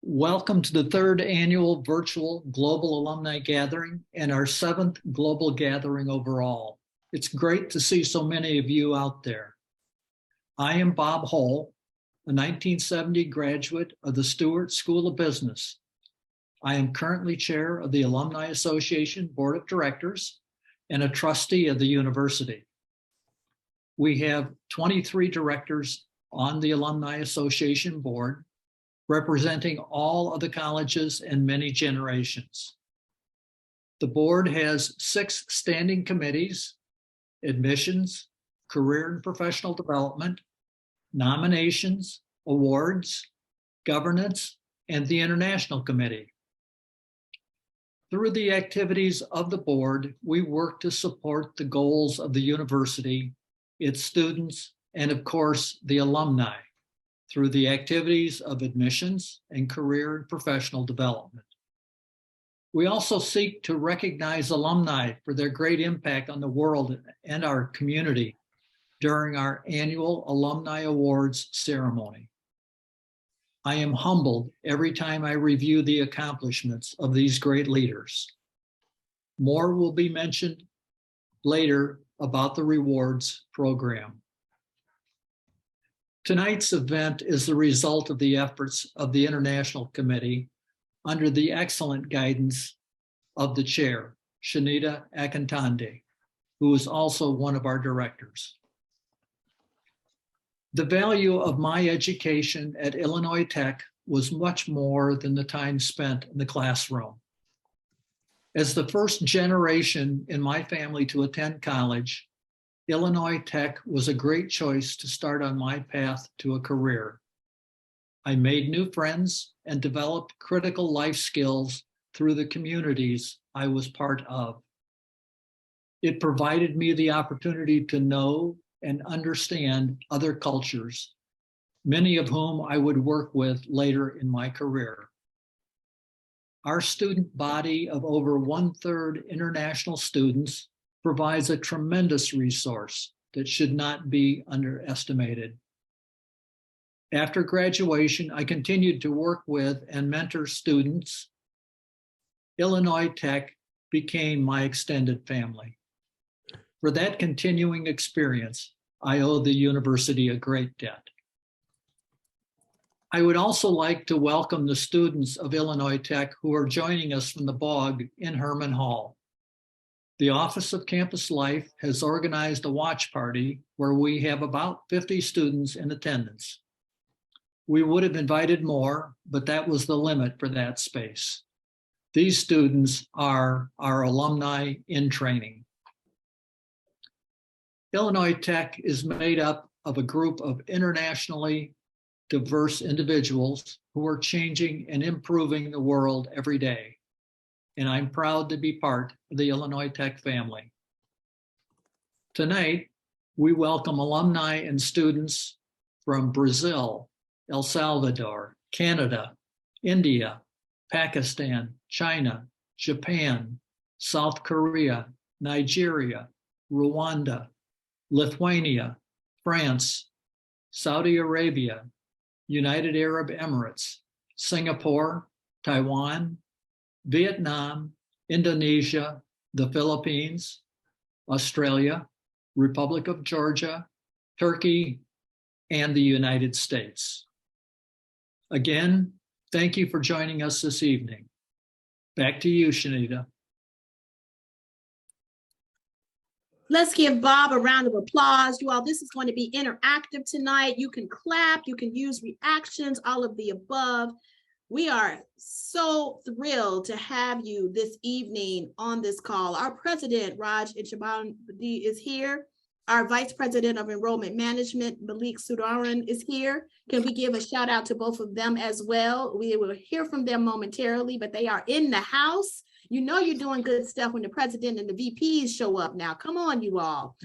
Welcome to the third annual virtual Global Alumni Gathering and our seventh global gathering overall. It's great to see so many of you out there. I am Bob Hull, a 1970 graduate of the Stewart School of Business. I am currently chair of the Alumni Association Board of Directors and a trustee of the university. We have 23 directors on the Alumni Association Board, representing all of the colleges and many generations. The board has 6 standing committees: admissions, career and professional development, nominations, awards, governance, and the international committee. Through the activities of the board, we work to support the goals of the university, its students, and of course, the alumni, through the activities of admissions and career and professional development. We also seek to recognize alumni for their great impact on the world and our community during our annual Alumni Awards ceremony. I am humbled every time I review the accomplishments of these great leaders. More will be mentioned later about the rewards program. Tonight's event is the result of the efforts of the International Committee under the excellent guidance of the chair, Shanita Akintande, who is also one of our directors. The value of my education at Illinois Tech was much more than the time spent in the classroom. As the first generation in my family to attend college, Illinois Tech was a great choice to start on my path to a career. I made new friends and developed critical life skills through the communities I was part of. It provided me the opportunity to know and understand other cultures, many of whom I would work with later in my career. Our student body of over 1/3 international students provides a tremendous resource that should not be underestimated. After graduation, I continued to work with and mentor students. Illinois Tech became my extended family. For that continuing experience, I owe the university a great debt. I would also like to welcome the students of Illinois Tech who are joining us from the BOG in Herman Hall. The Office of Campus Life has organized a watch party where we have about 50 students in attendance. We would have invited more, but that was the limit for that space. These students are our alumni in training. Illinois Tech is made up of a group of internationally diverse individuals who are changing and improving the world every day. And I'm proud to be part of the Illinois Tech family. Tonight, we welcome alumni and students from Brazil, El Salvador, Canada, India, Pakistan, China, Japan, South Korea, Nigeria, Rwanda, Lithuania, France, Saudi Arabia, United Arab Emirates, Singapore, Taiwan, Vietnam, Indonesia, the Philippines, Australia, Republic of Georgia, Turkey, and the United States. Again, thank you for joining us this evening. Back to you, Shanita. Let's give Bob a round of applause. You all, this is going to be interactive tonight. You can clap, you can use reactions, all of the above. We are so thrilled to have you this evening on this call. Our president, Raj Ichabandi, is here. Our vice president of enrollment management, Malik Sudaran, is here. Can we give a shout out to both of them as well? We will hear from them momentarily, but they are in the house. You know you're doing good stuff when the president and the VPs show up now. Come on, you all.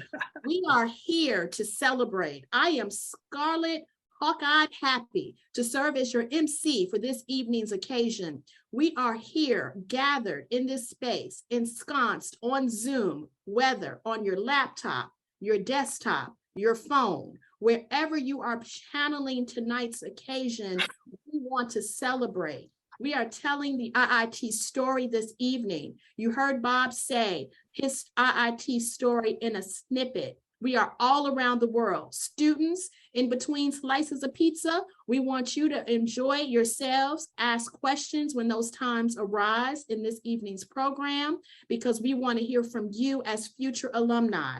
We are here to celebrate. I am Scarlett Hawk-eyed happy to serve as your MC for this evening's occasion. We are here gathered in this space, ensconced on Zoom, whether on your laptop, your desktop, your phone, wherever you are channeling tonight's occasion. We want to celebrate. We are telling the IIT story this evening. You heard Bob say his IIT story in a snippet. We are all around the world. Students, in between slices of pizza, we want you to enjoy yourselves, ask questions when those times arise in this evening's program, because we want to hear from you as future alumni.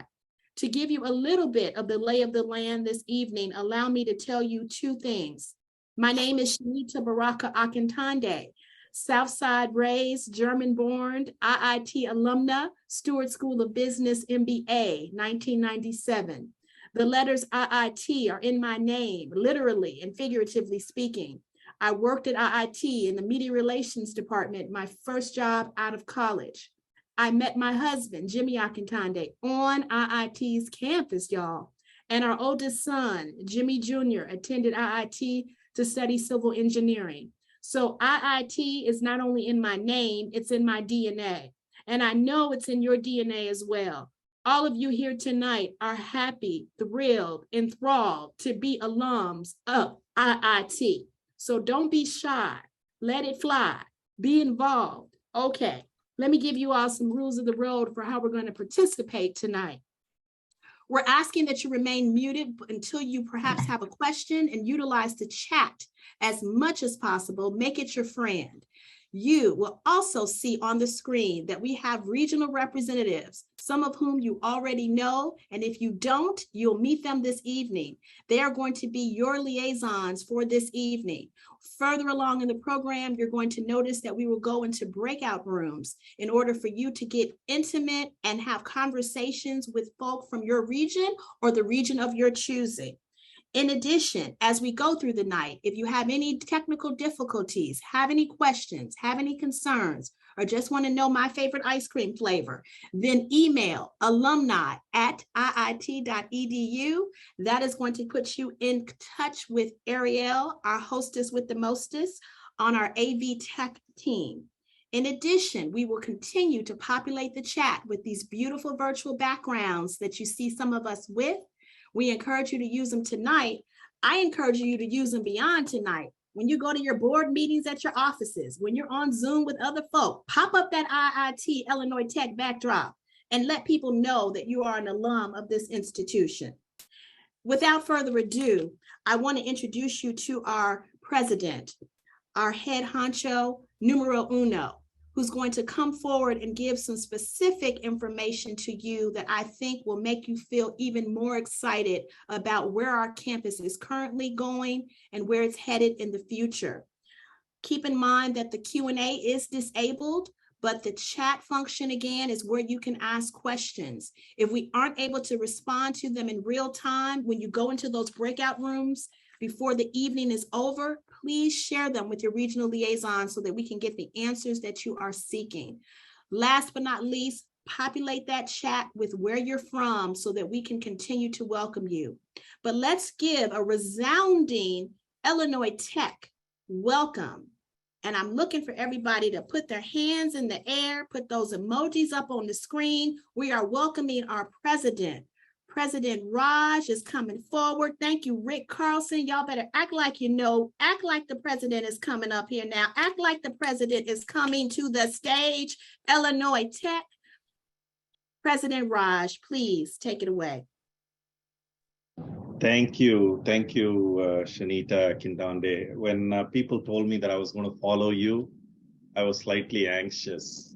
To give you a little bit of the lay of the land this evening, allow me to tell you two things. My name is Shanita Baraka Akintande, Southside raised, German-born, IIT alumna, Stewart School of Business, MBA, 1997. The letters IIT are in my name, literally and figuratively speaking. I worked at IIT in the Media Relations Department, my first job out of college. I met my husband, Jimmy Akintande, on IIT's campus, y'all. And our oldest son, Jimmy Jr., attended IIT to study civil engineering. So IIT is not only in my name, it's in my DNA. And I know it's in your DNA as well. All of you here tonight are happy, thrilled, enthralled to be alums of IIT. So don't be shy. Let it fly. Be involved. Okay, let me give you all some rules of the road for how we're going to participate tonight. We're asking that you remain muted until you perhaps have a question, and utilize the chat as much as possible. Make it your friend. You will also see on the screen that we have regional representatives, some of whom you already know, and if you don't, you'll meet them this evening. They are going to be your liaisons for this evening. Further along in the program, you're going to notice that we will go into breakout rooms in order for you to get intimate and have conversations with folk from your region or the region of your choosing. In addition, as we go through the night, if you have any technical difficulties, have any questions, have any concerns, or just want to know my favorite ice cream flavor, then email alumni@iit.edu. That is going to put you in touch with Ariel, our hostess with the mostest, on our AV Tech team. In addition, we will continue to populate the chat with these beautiful virtual backgrounds that you see some of us with. We encourage you to use them tonight. I encourage you to use them beyond tonight. When you go to your board meetings at your offices, when you're on Zoom with other folk, pop up that IIT Illinois Tech backdrop and let people know that you are an alum of this institution. Without further ado, I want to introduce you to our president, our head honcho, numero uno, who's going to come forward and give some specific information to you that I think will make you feel even more excited about where our campus is currently going and where it's headed in the future. Keep in mind that the Q&A is disabled, but the chat function again is where you can ask questions. If we aren't able to respond to them in real time, when you go into those breakout rooms before the evening is over, please share them with your regional liaison so that we can get the answers that you are seeking. Last but not least, populate that chat with where you're from so that we can continue to welcome you. But let's give a resounding Illinois Tech welcome. And I'm looking for everybody to put their hands in the air, put those emojis up on the screen. We are welcoming our president. President Raj is coming forward. Thank you, Rick Carlson. Y'all better act like you know, act like the president is coming up here now. Act like the president is coming to the stage. Illinois Tech. President Raj, please take it away. Thank you, Shanita Kindande. When people told me that I was going to follow you, I was slightly anxious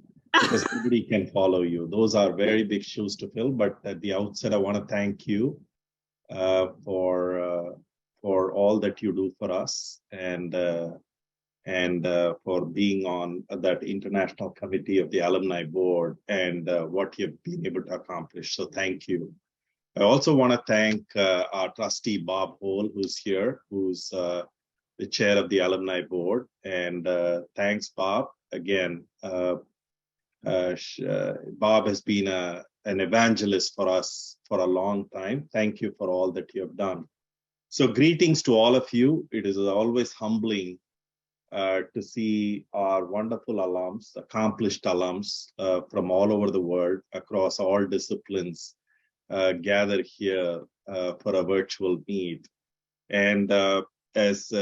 because nobody can follow you. Those are very big shoes to fill. But at the outset, I want to thank you for all that you do for us and for being on that international committee of the Alumni Board and what you've been able to accomplish. So thank you. I also want to thank our trustee, Bob Hole, who's here, who's the chair of the Alumni Board. And thanks, Bob. Again, Bob has been an evangelist for us for a long time. Thank you for all that you have done. So greetings to all of you. It is always humbling to see our wonderful alums, accomplished alums from all over the world, across all disciplines, gather here for a virtual meet. And as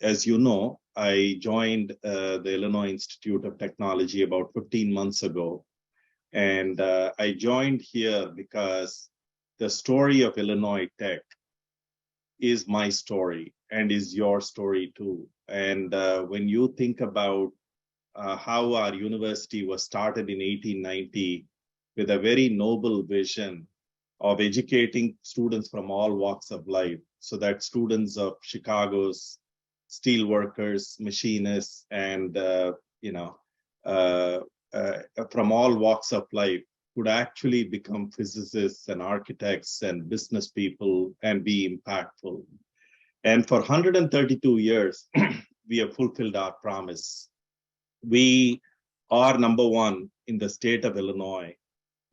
as you know, I joined the Illinois Institute of Technology about 15 months ago. And I joined here because the story of Illinois Tech is my story and is your story too. And when you think about how our university was started in 1890 with a very noble vision of educating students from all walks of life, so that students of Chicago's steel workers, machinists, and from all walks of life could actually become physicists and architects and business people and be impactful. And for 132 years, we have fulfilled our promise. We are number one in the state of Illinois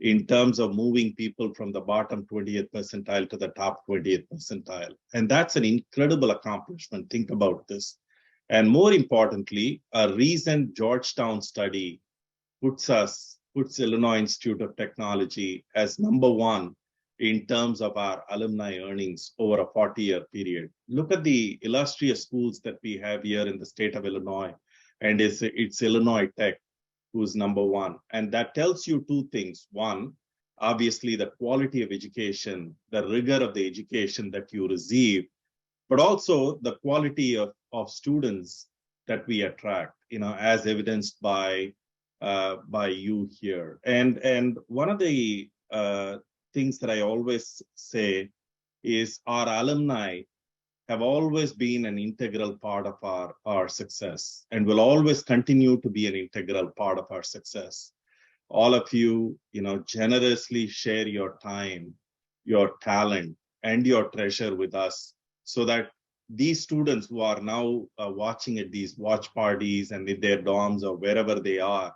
in terms of moving people from the bottom 20th percentile to the top 20th percentile. And that's an incredible accomplishment. Think about this. And more importantly, a recent Georgetown study puts Illinois Institute of Technology as number one in terms of our alumni earnings over a 40-year period. Look at the illustrious schools that we have here in the state of Illinois, and it's Illinois Tech who's number one. And that tells you two things. One, obviously the quality of education, the rigor of the education that you receive, but also the quality of students that we attract, as evidenced by you here. And one of the things that I always say is our alumni have always been an integral part of our success and will always continue to be an integral part of our success. All of you, generously share your time, your talent, and your treasure with us so that these students who are now watching at these watch parties and in their dorms or wherever they are,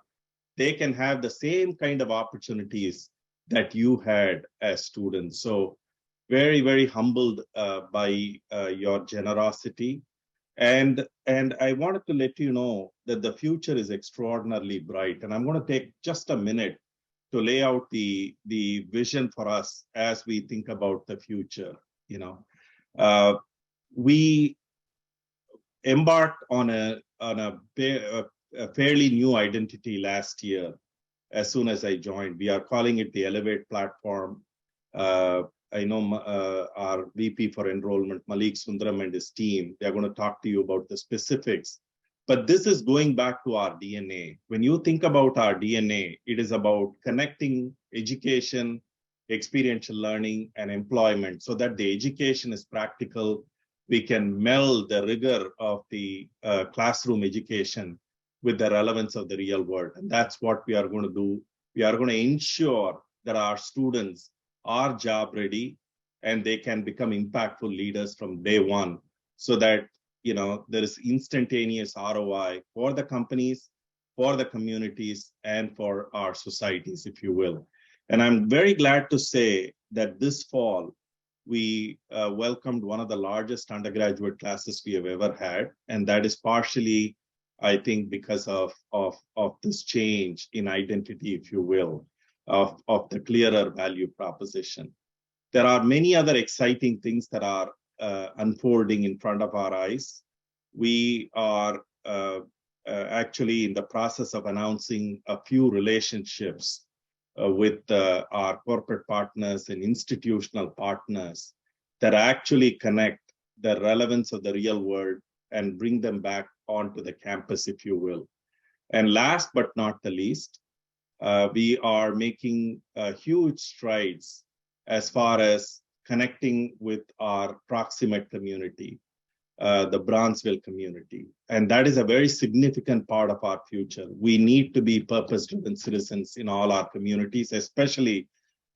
they can have the same kind of opportunities that you had as students. So very, very humbled by your generosity. And I wanted to let you know that the future is extraordinarily bright. And I'm going to take just a minute to lay out the vision for us as we think about the future. We embarked on a fairly new identity last year. As soon as I joined, we are calling it the Elevate platform. I know our VP for enrollment, Malik Sundaram, and his team, they're going to talk to you about the specifics. But this is going back to our DNA. When you think about our DNA, it is about connecting education, experiential learning, and employment so that the education is practical. We can meld the rigor of the classroom education with the relevance of the real world. And that's what we are going to do. We are going to ensure that our students are job ready and they can become impactful leaders from day one so that there is instantaneous ROI for the companies, for the communities, and for our societies, if you will. And I'm very glad to say that this fall, we welcomed one of the largest undergraduate classes we have ever had. And that is partially, I think, because of this change in identity, if you will, of the clearer value proposition. There are many other exciting things that are unfolding in front of our eyes. We are actually in the process of announcing a few relationships with our corporate partners and institutional partners that actually connect the relevance of the real world and bring them back onto the campus, if you will. And last but not the least, we are making huge strides as far as connecting with our proximate community, the Bronzeville community. And that is a very significant part of our future. We need to be purpose-driven citizens in all our communities, especially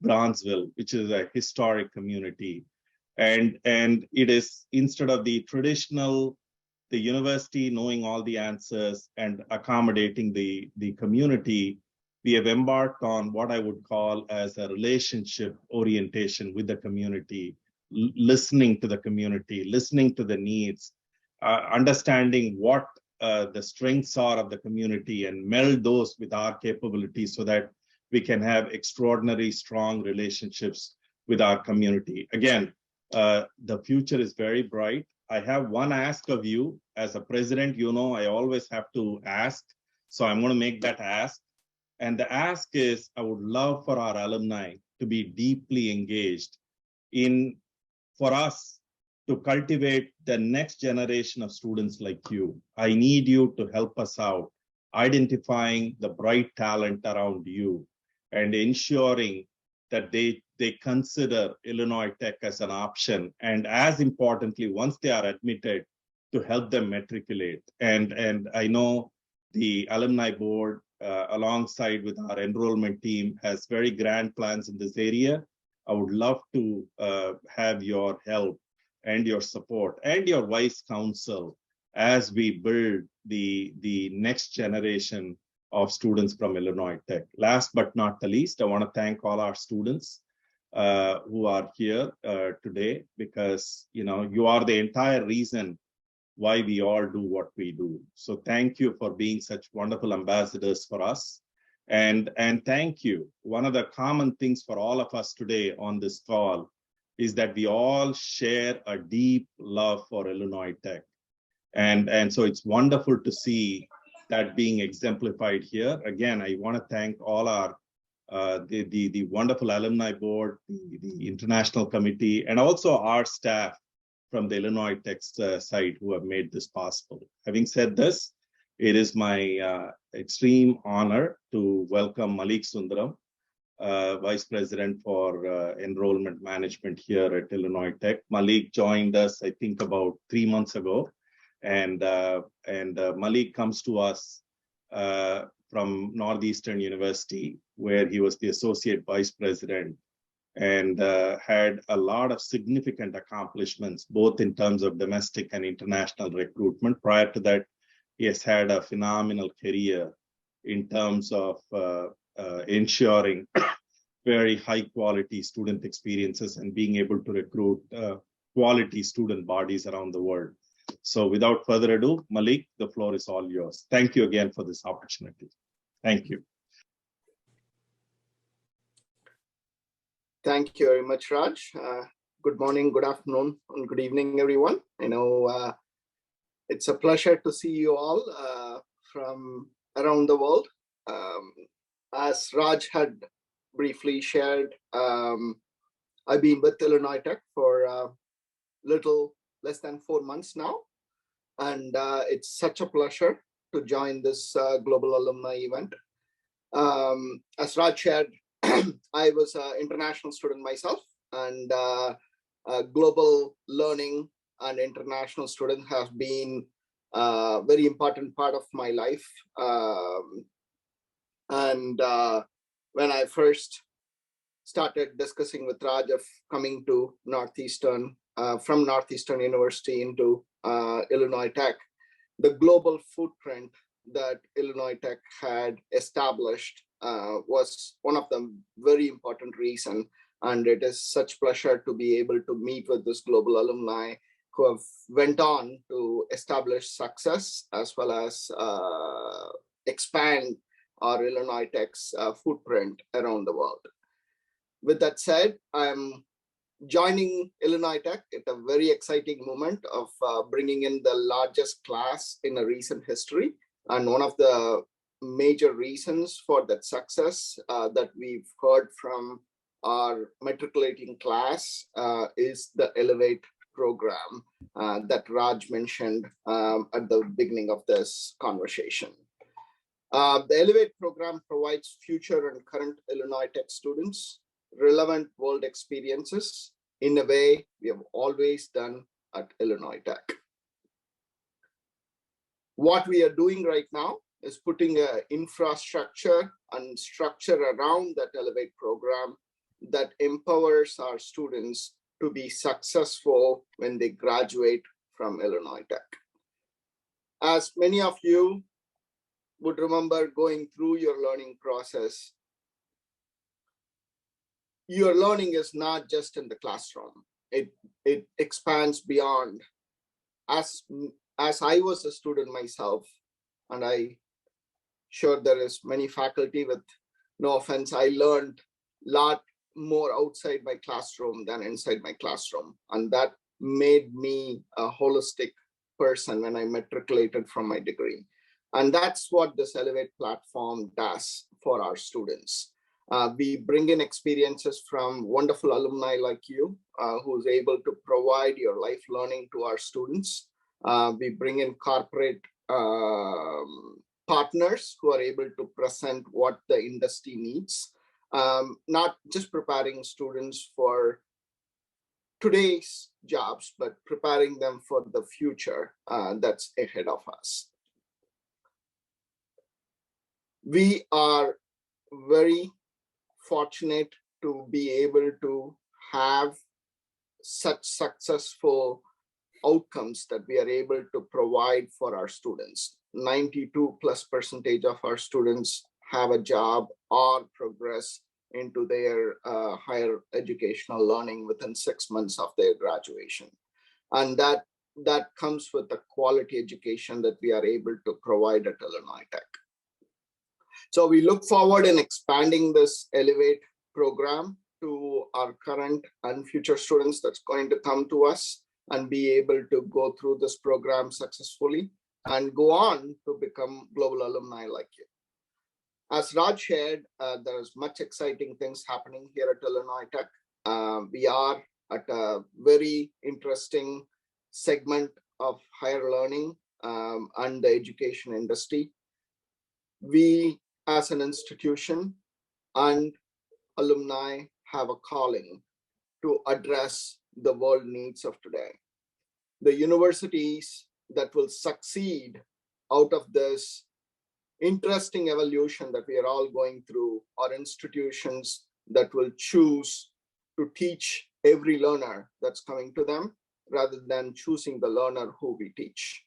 Bronzeville, which is a historic community. And it is, instead of the traditional, the university knowing all the answers and accommodating the community, we have embarked on what I would call as a relationship orientation with the community, listening to the community, listening to the needs, understanding what the strengths are of the community and meld those with our capabilities so that we can have extraordinary strong relationships with our community. Again, the future is very bright. I have one ask of you. As a president, you know, I always have to ask. So I'm going to make that ask. And the ask is, I would love for our alumni to be deeply engaged in, for us to cultivate the next generation of students like you. I need you to help us out, identifying the bright talent around you and ensuring that they consider Illinois Tech as an option. And as importantly, once they are admitted, to help them matriculate. And I know the alumni board, alongside with our enrollment team, has very grand plans in this area. I would love to have your help and your support and your wise counsel as we build the next generation of students from Illinois Tech. Last but not the least, I want to thank all our students who are here today, because you are the entire reason why we all do what we do. So thank you for being such wonderful ambassadors for us. And thank you. One of the common things for all of us today on this call is that we all share a deep love for Illinois Tech. And so it's wonderful to see that being exemplified here. Again, I want to thank all our the wonderful alumni board, the international committee, and also our staff from the Illinois Tech side who have made this possible. Having said this, it is my extreme honor to welcome Malik Sundaram, Vice President for Enrollment Management here at Illinois Tech. Malik joined us, I think, about 3 months ago. And Malik comes to us from Northeastern University, where he was the Associate Vice President and had a lot of significant accomplishments, both in terms of domestic and international recruitment. Prior to that, he has had a phenomenal career in terms of ensuring very high quality student experiences and being able to recruit quality student bodies around the world. So without further ado, Malik, the floor is all yours. Thank you again for this opportunity. Thank you. Thank you very much, Raj. Good morning, good afternoon, and good evening, everyone. I know it's a pleasure to see you all from around the world. As Raj had briefly shared, I've been with Illinois Tech for a little less than 4 months now. And it's such a pleasure to join this global alumni event. As Raj shared, I was an international student myself, and global learning and international student has been a very important part of my life. When I first started discussing with Raj of coming to Northeastern, from Northeastern University into Illinois Tech, the global footprint that Illinois Tech had established was one of the very important reasons. And it is such pleasure to be able to meet with this global alumni who have went on to establish success as well as expand our Illinois Tech's footprint around the world. With that said, I'm joining Illinois Tech at a very exciting moment of bringing in the largest class in a recent history. And one of the major reasons for that success that we've heard from our matriculating class is the Elevate program that Raj mentioned at the beginning of this conversation. The Elevate program provides future and current Illinois Tech students relevant world experiences in a way we have always done at Illinois Tech. What we are doing right now is putting an infrastructure and structure around that Elevate program that empowers our students to be successful when they graduate from Illinois Tech. As many of you would remember going through your learning process, your learning is not just in the classroom. It expands beyond. As I was a student myself, and I sure there is many faculty with no offense, I learned a lot more outside my classroom than inside my classroom. And that made me a holistic person when I matriculated from my degree. And that's what this Elevate platform does for our students. We bring in experiences from wonderful alumni like you, who's able to provide your life learning to our students. We bring in corporate partners who are able to present what the industry needs, not just preparing students for today's jobs, but preparing them for the future that's ahead of us. We are very fortunate to be able to have such successful outcomes that we are able to provide for our students. 92+% of our students have a job or progress into their higher educational learning within 6 months of their graduation. And that comes with the quality education that we are able to provide at Illinois Tech. So we look forward in expanding this Elevate program to our current and future students that's going to come to us and be able to go through this program successfully and go on to become global alumni like you. As Raj shared, there's much exciting things happening here at Illinois Tech. We are at a very interesting segment of higher learning and the education industry. We, as an institution and alumni, have a calling to address the world needs of today. The universities that will succeed out of this interesting evolution that we are all going through are institutions that will choose to teach every learner that's coming to them rather than choosing the learner who we teach.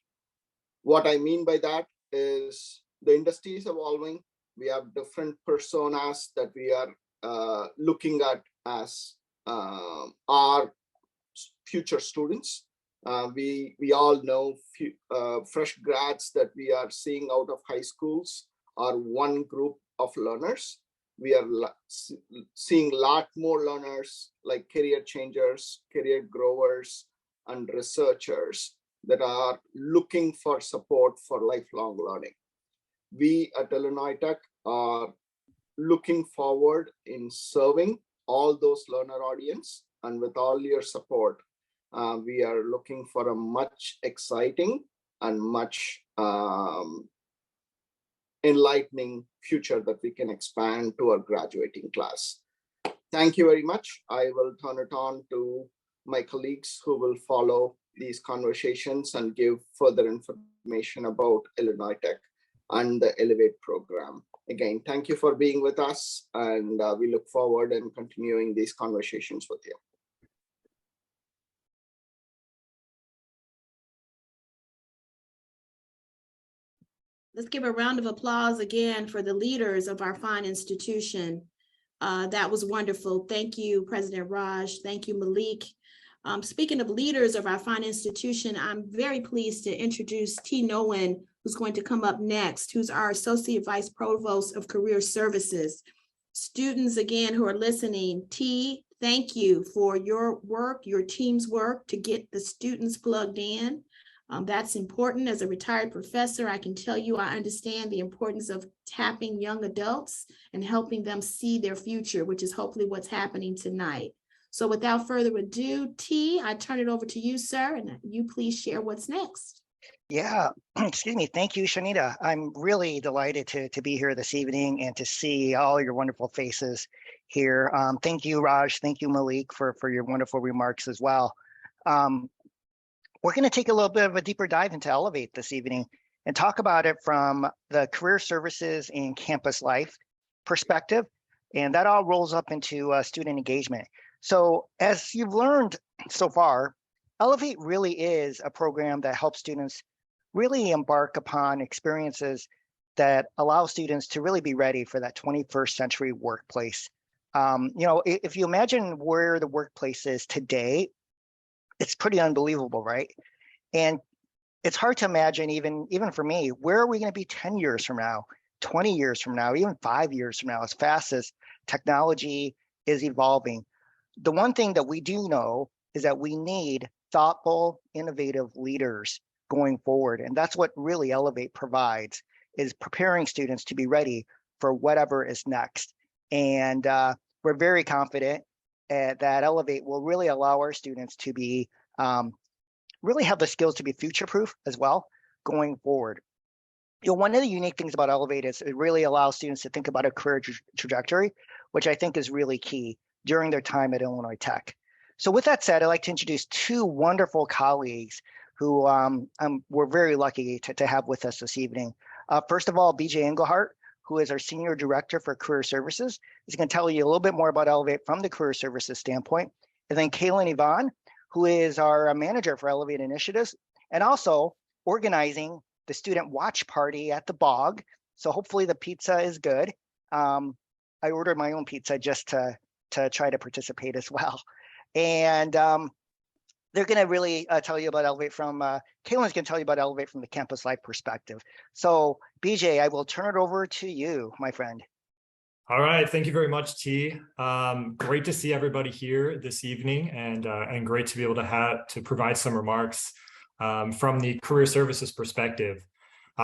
What I mean by that is the industry is evolving. We have different personas that we are looking at as our future students. We all know fresh grads that we are seeing out of high schools are one group of learners. We are seeing a lot more learners like career changers, career growers, and researchers that are looking for support for lifelong learning. We at Illinois Tech are looking forward in serving all those learner audience, and with all your support, we are looking for a much exciting and much enlightening future that we can expand to our graduating class. Thank you very much. I will turn it on to my colleagues who will follow these conversations and give further information about Illinois Tech and the Elevate program. Again, thank you for being with us, and we look forward in continuing these conversations with you. Let's give a round of applause again for the leaders of our fine institution. That was wonderful. Thank you, President Raj. Thank you, Malik. Speaking of leaders of our fine institution, I'm very pleased to introduce T. Nowen, who's going to come up next, who's our Associate Vice Provost of Career Services. Students, again, who are listening, T, thank you for your work, your team's work to get the students plugged in. That's important. As a retired professor, I can tell you I understand the importance of tapping young adults and helping them see their future, which is hopefully what's happening tonight. So without further ado, T, I turn it over to you, sir, and you please share what's next. Yeah, excuse me. Thank you, Shanita. I'm really delighted to be here this evening and to see all your wonderful faces here. Thank you, Raj. Thank you, Malik, for your wonderful remarks as well. We're going to take a little bit of a deeper dive into Elevate this evening and talk about it from the career services and campus life perspective. And that all rolls up into student engagement. So as you've learned so far, Elevate really is a program that helps students really embark upon experiences that allow students to really be ready for that 21st century workplace. If you imagine where the workplace is today, it's pretty unbelievable, right? And it's hard to imagine, even for me, where are we going to be 10 years from now, 20 years from now, even 5 years from now, as fast as technology is evolving. The one thing that we do know is that we need thoughtful, innovative leaders going forward. And that's what really Elevate provides, is preparing students to be ready for whatever is next. And we're very confident that Elevate will really allow our students to be really have the skills to be future-proof as well going forward. One of the unique things about Elevate is it really allows students to think about a career trajectory, which I think is really key during their time at Illinois Tech. So with that said, I'd like to introduce two wonderful colleagues who we're very lucky to have with us this evening. First of all, BJ Engelhardt, who is our Senior Director for Career Services. He's going to tell you a little bit more about Elevate from the Career Services standpoint. And then Kaylin Yvonne, who is our Manager for Elevate Initiatives, and also organizing the student watch party at the Bog. So hopefully the pizza is good. I ordered my own pizza just to try to participate as well. And they're going to really tell you about Elevate from, Kaylin's going to tell you about Elevate from the campus life perspective. So BJ, I will turn it over to you, my friend. All right, thank you very much, T. Great to see everybody here this evening, and great to be able to provide some remarks from the career services perspective.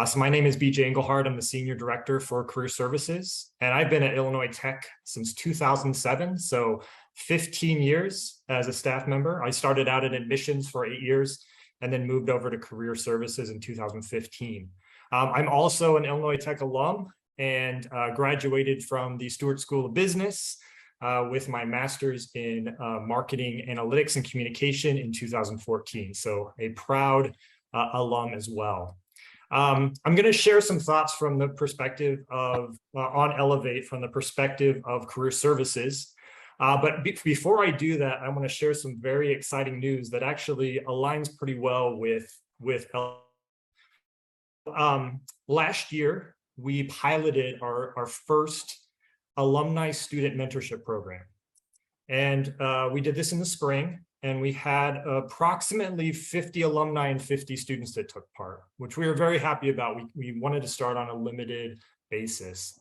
So my name is BJ Engelhardt. I'm the Senior Director for Career Services, and I've been at Illinois Tech since 2007, so 15 years as a staff member. I started out in admissions for 8 years and then moved over to Career Services in 2015. I'm also an Illinois Tech alum and graduated from the Stewart School of Business with my master's in marketing, analytics, and communication in 2014. So a proud alum as well. I'm going to share some thoughts from the perspective of on Elevate from the perspective of Career Services. But before I do that, I want to share some very exciting news that actually aligns pretty well with last year, we piloted our first alumni student mentorship program. And we did this in the spring, and we had approximately 50 alumni and 50 students that took part, which we were very happy about. We wanted to start on a limited basis.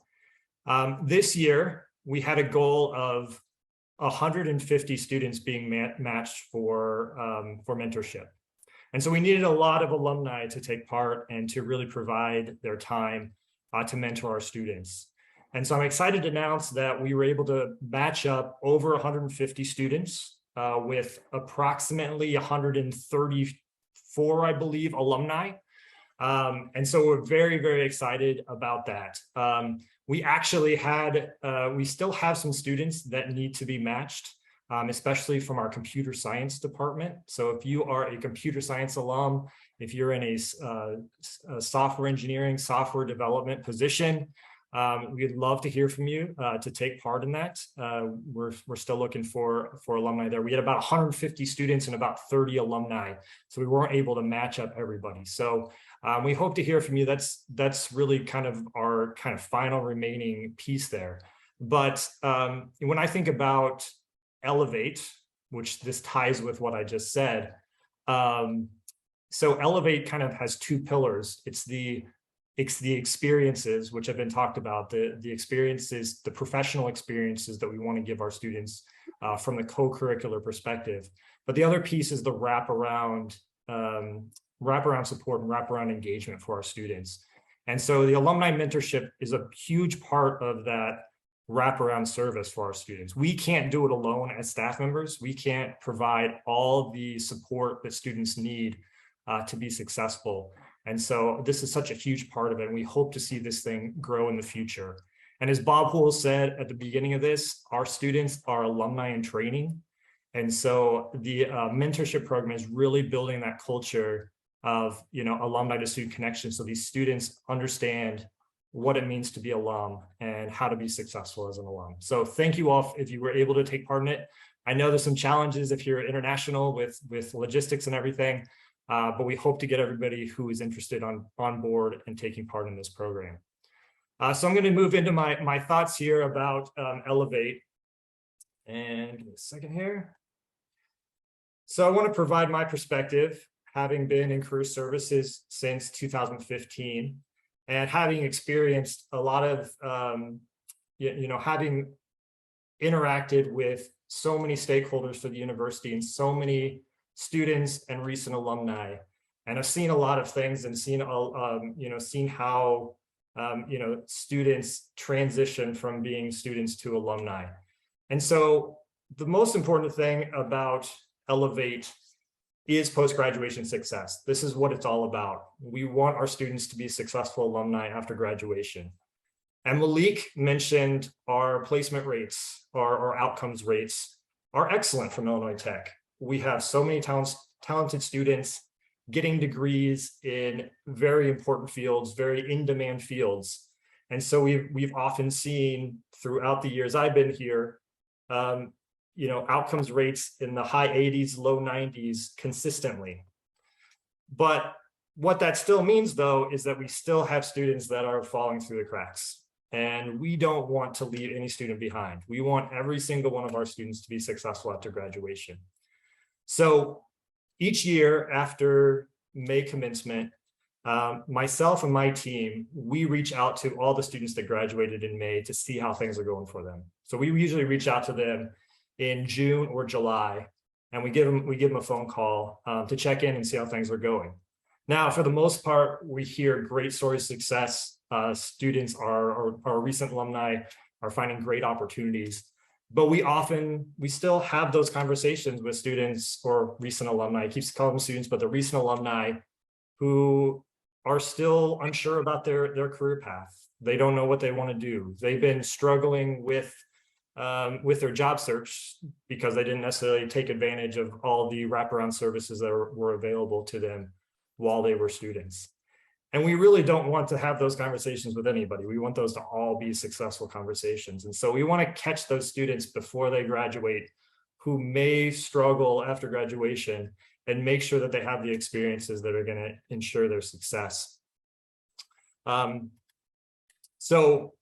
This year, we had a goal of 150 students being matched for mentorship. And so we needed a lot of alumni to take part and to really provide their time to mentor our students. And so I'm excited to announce that we were able to match up over 150 students with approximately 134, I believe, alumni. And so we're very, very excited about that. We actually we still have some students that need to be matched, especially from our computer science department. So if you are a computer science alum, if you're in a software engineering, software development position, we'd love to hear from you to take part in that. We're still looking for alumni there. We had about 150 students and about 30 alumni, so we weren't able to match up everybody. So we hope to hear from you. That's really kind of our final remaining piece there. But when I think about Elevate, which this ties with what I just said, so Elevate kind of has two pillars. It's the experiences, which have been talked about, the experiences, the professional experiences that we want to give our students from the co-curricular perspective. But the other piece is the wraparound support and wraparound engagement for our students. And so the alumni mentorship is a huge part of that wraparound service for our students. We can't do it alone as staff members. We can't provide all the support that students need to be successful. And so this is such a huge part of it, and we hope to see this thing grow in the future. And as Bob Houle said at the beginning of this, our students are alumni in training. And so the mentorship program is really building that culture of alumni to student connection, so these students understand what it means to be alum and how to be successful as an alum. So thank you all if you were able to take part in it. I know there's some challenges if you're international with logistics and everything, but we hope to get everybody who is interested on board and taking part in this program. So I'm going to move into my thoughts here about Elevate. And give me a second here. So I want to provide my perspective, having been in career services since 2015 and having experienced a lot of, having interacted with so many stakeholders for the university and so many students and recent alumni, and I've seen a lot of things and seen seen how students transition from being students to alumni. And so the most important thing about Elevate is post-graduation success. This is what it's all about. We want our students to be successful alumni after graduation. And Malik mentioned our placement rates, our outcomes rates are excellent from Illinois Tech. We have so many talented students getting degrees in very important fields, very in-demand fields. And so we've often seen throughout the years I've been here, outcomes rates in the high 80s, low 90s consistently. But what that still means, though, is that we still have students that are falling through the cracks. And we don't want to leave any student behind. We want every single one of our students to be successful after graduation. So each year after May commencement, myself and my team, we reach out to all the students that graduated in May to see how things are going for them. So we usually reach out to them in June or July, and we give them a phone call to check in and see how things are going. Now, for the most part, we hear great stories of success. Students our recent alumni are finding great opportunities, but we still have those conversations with students or recent alumni. I keep calling them students, but the recent alumni who are still unsure about their career path. They don't know what they want to do. They've been struggling with their job search because they didn't necessarily take advantage of all the wraparound services that were available to them while they were students. And we really don't want to have those conversations with anybody. We want those to all be successful conversations. And so we want to catch those students before they graduate who may struggle after graduation and make sure that they have the experiences that are going to ensure their success. So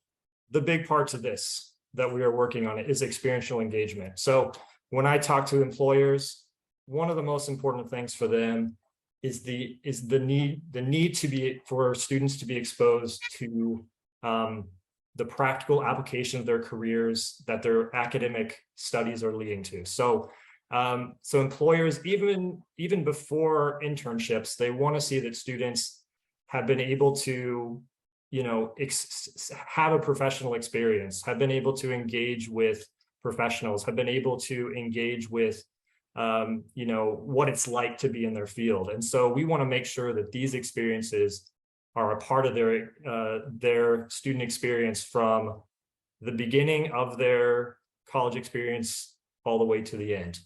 the big parts of this that we are working on is experiential engagement. So when I talk to employers, one of the most important things for them is the need for students to be exposed to the practical application of their careers that their academic studies are leading to. So employers, even before internships, they want to see that students have been able to, have a professional experience, have been able to engage with professionals, have been able to engage with, what it's like to be in their field. And so we want to make sure that these experiences are a part of their student experience from the beginning of their college experience all the way to the end.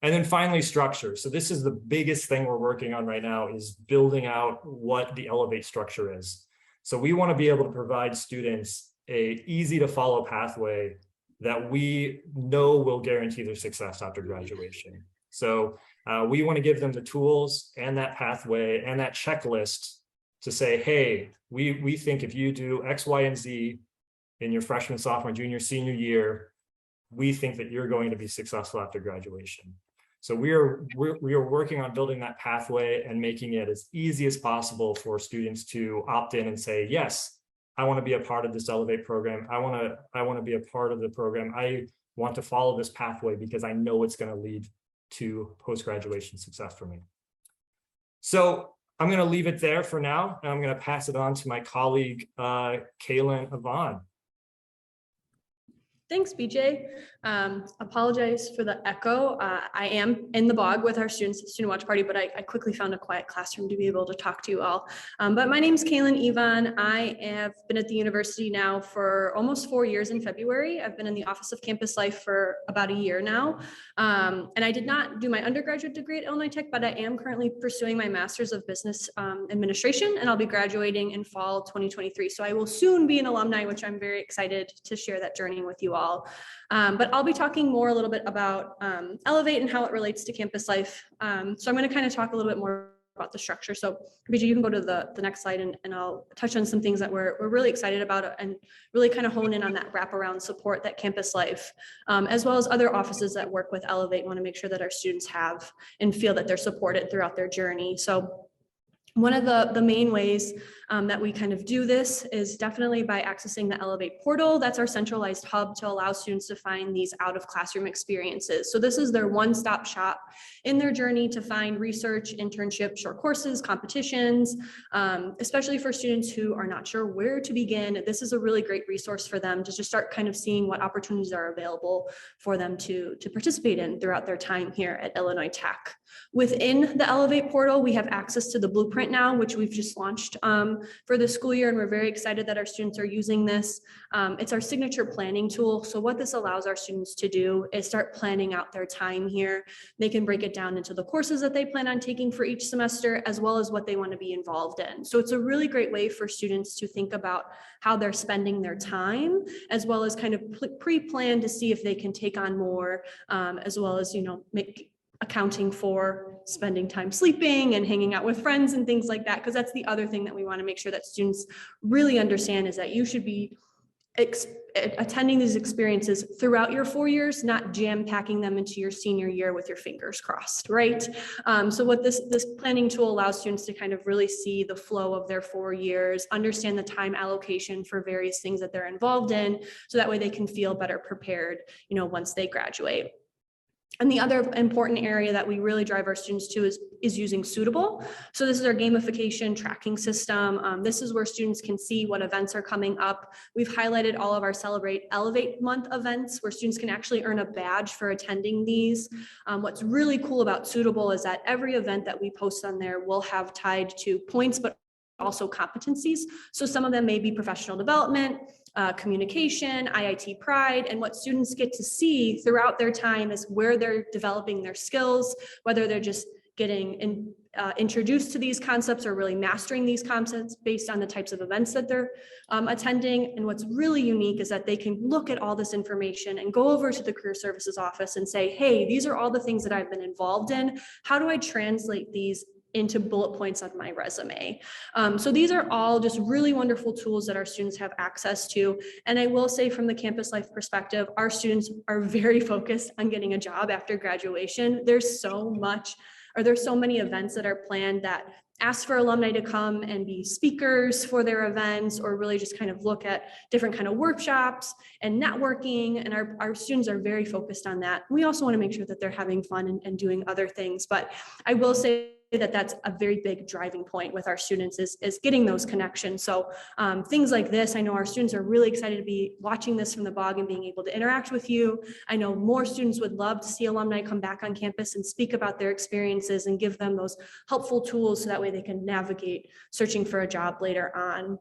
And then finally, structure. So this is the biggest thing we're working on right now, is building out what the Elevate structure is. So we want to be able to provide students an easy to follow pathway that we know will guarantee their success after graduation. So we want to give them the tools and that pathway and that checklist to say, hey, we think if you do X, Y, and Z in your freshman, sophomore, junior, senior year, we think that you're going to be successful after graduation. So we are working on building that pathway and making it as easy as possible for students to opt in and say, yes, I want to be a part of this Elevate program. I want to be a part of the program. I want to follow this pathway because I know it's going to lead to post-graduation success for me. So I'm going to leave it there for now, and I'm going to pass it on to my colleague, Kaylin Yvonne. Thanks, BJ. Apologize for the echo. I am in the bog with our student watch party, but I quickly found a quiet classroom to be able to talk to you all. But my name is Kaylin Yvonne. I have been at the university now for almost 4 years in February. I've been in the Office of Campus Life for about a year now. And I did not do my undergraduate degree at Illinois Tech, but I am currently pursuing my Master's of Business Administration, and I'll be graduating in fall 2023. So I will soon be an alumni, which I'm very excited to share that journey with you all. But I'll be talking more a little bit about Elevate and how it relates to campus life. So I'm going to kind of talk a little bit more about the structure. So BJ, you can go to the next slide, and I'll touch on some things that we're really excited about and really kind of hone in on that wraparound support that campus life, as well as other offices that work with Elevate, want to make sure that our students have and feel that they're supported throughout their journey. So one of the main ways that we kind of do this is definitely by accessing the Elevate portal. That's our centralized hub to allow students to find these out of classroom experiences. So this is their one-stop shop in their journey to find research, internships, short courses, competitions, especially for students who are not sure where to begin. This is a really great resource for them to just start kind of seeing what opportunities are available for them to participate in throughout their time here at Illinois Tech. Within the Elevate portal, we have access to the blueprint now, which we've just launched for the school year, and we're very excited that our students are using this. It's our signature planning tool. So what this allows our students to do is start planning out their time here. They can break it down into the courses that they plan on taking for each semester, as well as what they want to be involved in. So it's a really great way for students to think about how they're spending their time, as well as kind of pre-plan to see if they can take on more, as well as, accounting for spending time sleeping and hanging out with friends and things like that, because that's the other thing that we want to make sure that students really understand is that you should be attending these experiences throughout your 4 years, not jam packing them into your senior year with your fingers crossed, right? So what this planning tool allows students to kind of really see the flow of their 4 years, understand the time allocation for various things that they're involved in, so that way they can feel better prepared, once they graduate. And the other important area that we really drive our students to is using Suitable. So this is our gamification tracking system. This is where students can see what events are coming up. We've highlighted all of our Celebrate Elevate Month events where students can actually earn a badge for attending these. What's really cool about Suitable is that every event that we post on there will have tied to points, but also competencies. So some of them may be professional development, communication, IIT Pride, and what students get to see throughout their time is where they're developing their skills, whether they're just getting introduced to these concepts or really mastering these concepts based on the types of events that they're attending. And what's really unique is that they can look at all this information and go over to the Career Services office and say, hey, these are all the things that I've been involved in. How do I translate these into bullet points on my resume? So these are all just really wonderful tools that our students have access to. And I will say from the campus life perspective, our students are very focused on getting a job after graduation. There's so many events that are planned that ask for alumni to come and be speakers for their events, or really just kind of look at different kind of workshops and networking. And our students are very focused on that. We also want to make sure that they're having fun and doing other things. But I will say that that's a very big driving point with our students is getting those connections. So things like this, I know our students are really excited to be watching this from the BOG and being able to interact with you. I know more students would love to see alumni come back on campus and speak about their experiences and give them those helpful tools so that way they can navigate searching for a job later on.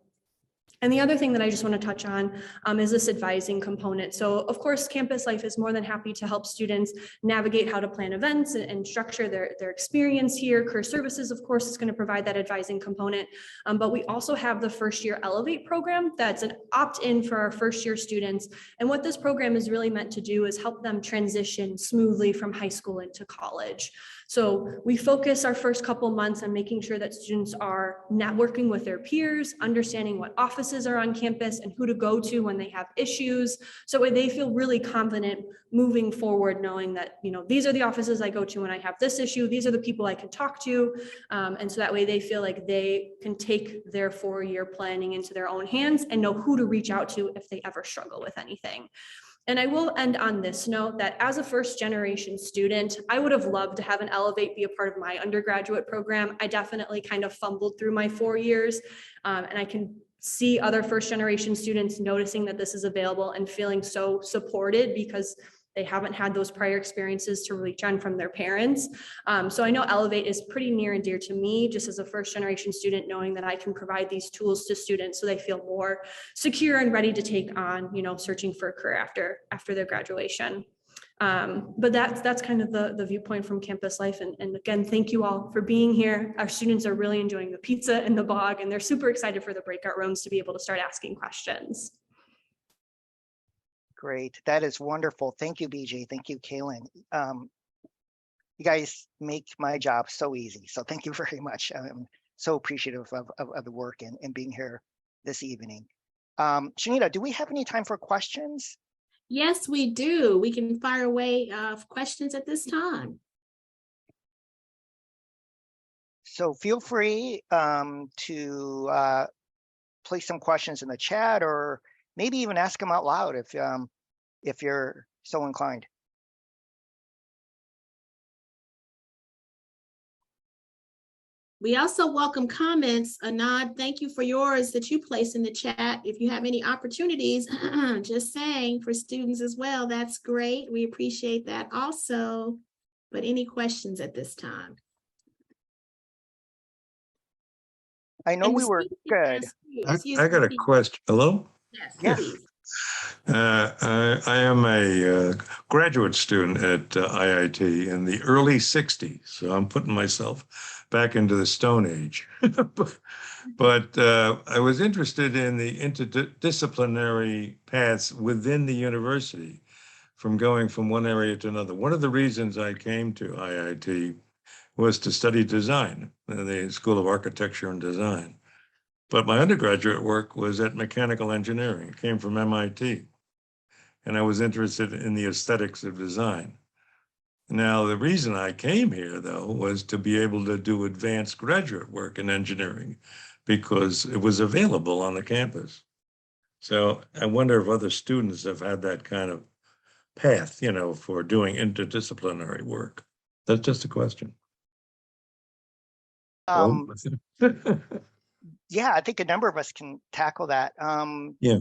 And the other thing that I just want to touch on is this advising component. So of course, campus life is more than happy to help students navigate how to plan events and structure their experience here. Career Services, of course, is going to provide that advising component. But we also have the first year Elevate program. That's an opt-in for our first year students. And what this program is really meant to do is help them transition smoothly from high school into college. So we focus our first couple months on making sure that students are networking with their peers, understanding what offices are on campus and who to go to when they have issues. So they feel really confident moving forward, knowing that, these are the offices I go to when I have this issue. These are the people I can talk to. And so that way they feel like they can take their 4-year planning into their own hands and know who to reach out to if they ever struggle with anything. And I will end on this note that as a first generation student, I would have loved to have an Elevate be a part of my undergraduate program. I definitely kind of fumbled through my 4 years, and I can see other first generation students noticing that this is available and feeling so supported because they haven't had those prior experiences to reach on from their parents. So I know Elevate is pretty near and dear to me, just as a first generation student, knowing that I can provide these tools to students so they feel more secure and ready to take on, searching for a career after their graduation. But that's kind of the viewpoint from campus life. And again, thank you all for being here. Our students are really enjoying the pizza and the BOG, and they're super excited for the breakout rooms to be able to start asking questions. Great. That is wonderful. Thank you, BJ. Thank you, Kaylin. You guys make my job so easy. So thank you very much. I'm so appreciative of the work and being here this evening. Shanita, do we have any time for questions? Yes, we do. We can fire away questions at this time. So feel free to place some questions in the chat, or maybe even ask them out loud if you're so inclined. We also welcome comments. Anand, thank you for yours that you place in the chat. If you have any opportunities, just saying, for students as well, that's great. We appreciate that also. But any questions at this time? I know we were good. I got a question. Hello? Yes, Yes. please. I am a graduate student at IIT in the early 60s, so I'm putting myself back into the Stone Age. But I was interested in the interdisciplinary paths within the university, from going from one area to another. One of the reasons I came to IIT was to study design in the School of Architecture and Design. But my undergraduate work was at mechanical engineering. It came from MIT. And I was interested in the aesthetics of design. Now, the reason I came here, though, was to be able to do advanced graduate work in engineering because it was available on the campus. So I wonder if other students have had that kind of path, you know, for doing interdisciplinary work. That's just a question. Yeah, I think a number of us can tackle that. Yeah.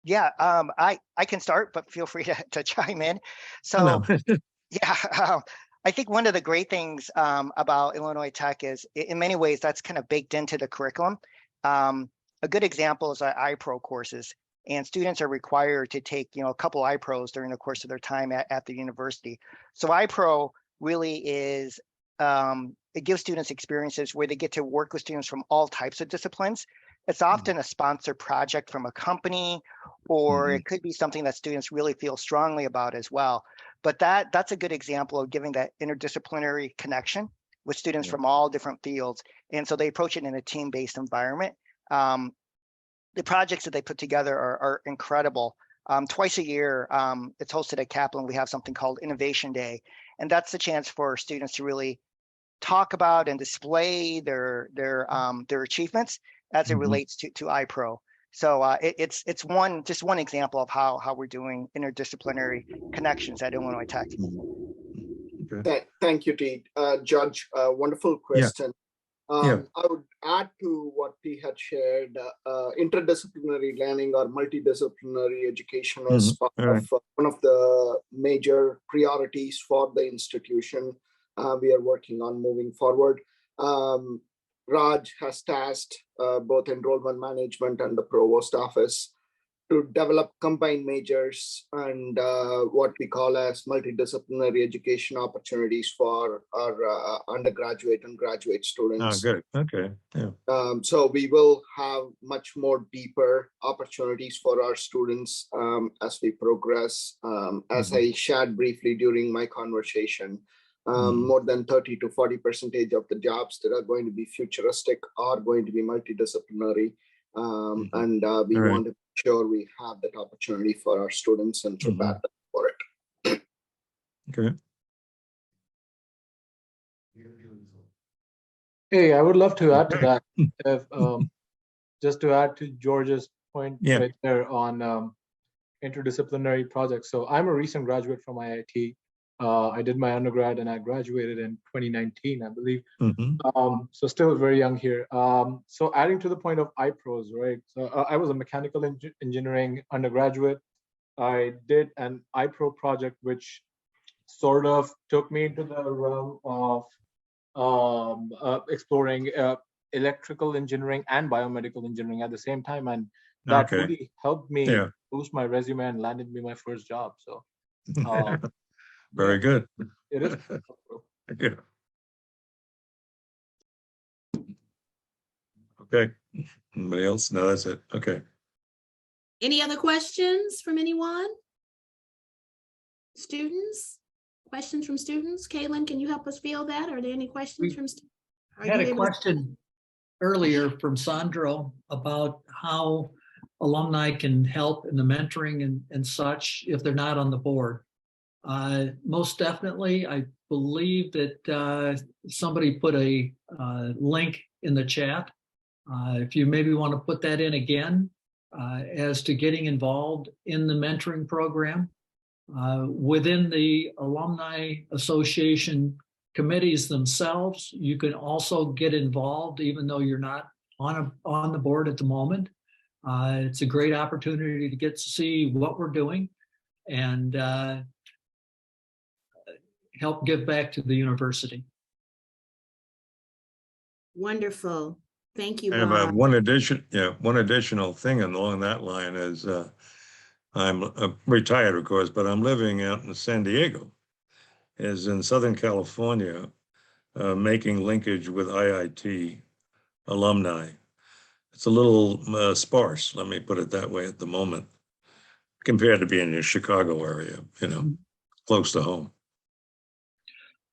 Yeah, I can start, but feel free to chime in. So, yeah, I think one of the great things about Illinois Tech is, in many ways, that's kind of baked into the curriculum. A good example is iPro courses, and students are required to take, a couple iPros during the course of their time at the university. So iPro really is, it gives students experiences where they get to work with students from all types of disciplines. It's often a sponsored project from a company, or it could be something that students really feel strongly about as well. But that's a good example of giving that interdisciplinary connection with students from all different fields. And so they approach it in a team-based environment. The projects that they put together are incredible. Twice a year, it's hosted at Kaplan. We have something called Innovation Day. And that's the chance for students to really talk about and display their achievements as it relates to iPro. So it's just one example of how we're doing interdisciplinary connections at Illinois Tech. Okay. Thank you, T. Judge, wonderful question. I would add to what T had shared. Interdisciplinary learning or multidisciplinary education is part of one of the major priorities for the institution. We are working on moving forward. Raj has tasked both enrollment management and the provost office to develop combined majors and what we call as multidisciplinary education opportunities for our undergraduate and graduate students. Oh, good. Okay. Yeah. So we will have much more deeper opportunities for our students as we progress. As I shared briefly during my conversation, more than 30 to 40% of the jobs that are going to be futuristic are going to be multidisciplinary. And we want to make sure we have that opportunity for our students and prepare them for it. Okay. Hey, I would love to add to that. If, just to add to George's point right there on interdisciplinary projects. So I'm a recent graduate from IIT. I did my undergrad and I graduated in 2019, I believe. So still very young here. So adding to the point of iPros, right? So I was a mechanical engineering undergraduate. I did an iPro project, which sort of took me into the realm of exploring electrical engineering and biomedical engineering at the same time. And that really helped me boost my resume and landed me my first job. So very good. It is. Yeah. Okay. Anybody else? No, that's it. Okay. Any other questions from anyone? Students? Questions from students? Kaylin, can you help us field that? Are there any questions from students? I had a question earlier from Sandro about how alumni can help in the mentoring and such if they're not on the board. Most definitely, I believe that somebody put a link in the chat If you maybe want to put that in again as to getting involved in the mentoring program. Within the Alumni Association committees themselves, you can also get involved even though you're not on the board at the moment. It's a great opportunity to get to see what we're doing and help give back to the university. Wonderful. Thank you, And Bob. one additional thing along that line is I'm retired, of course, but I'm living out in San Diego, is in Southern California, making linkage with IIT alumni. It's a little sparse, let me put it that way at the moment, compared to being in the Chicago area, close to home.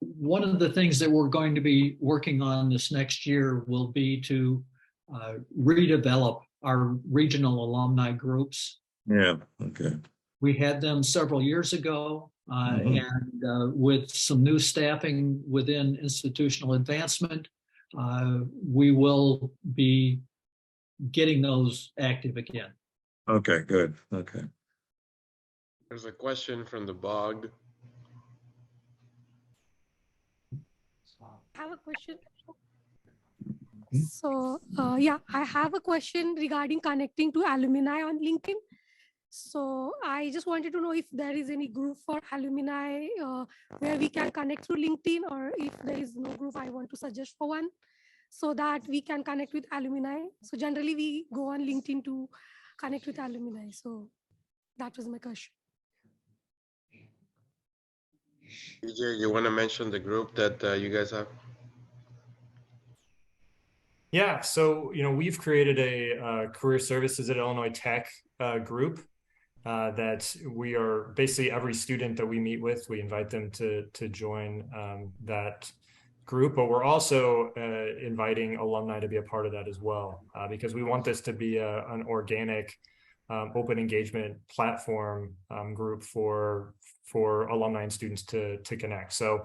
One of the things that we're going to be working on this next year will be to redevelop our regional alumni groups. Yeah, okay. We had them several years ago, and with some new staffing within institutional advancement, we will be getting those active again. Okay, good. Okay. There's a question from the bog. I have a question. So yeah, I have a question regarding connecting to alumni on LinkedIn. So I just wanted to know if there is any group for alumni where we can connect through LinkedIn, or if there is no group, I want to suggest for one so that we can connect with alumni. So generally we go on LinkedIn to connect with alumni. So that was my question. BJ, you want to mention the group that you guys have? Yeah, so we've created a career services at Illinois Tech group that we are basically every student that we meet with, we invite them to join that group, but we're also inviting alumni to be a part of that as well, because we want this to be an organic, open engagement platform group for alumni and students to connect. So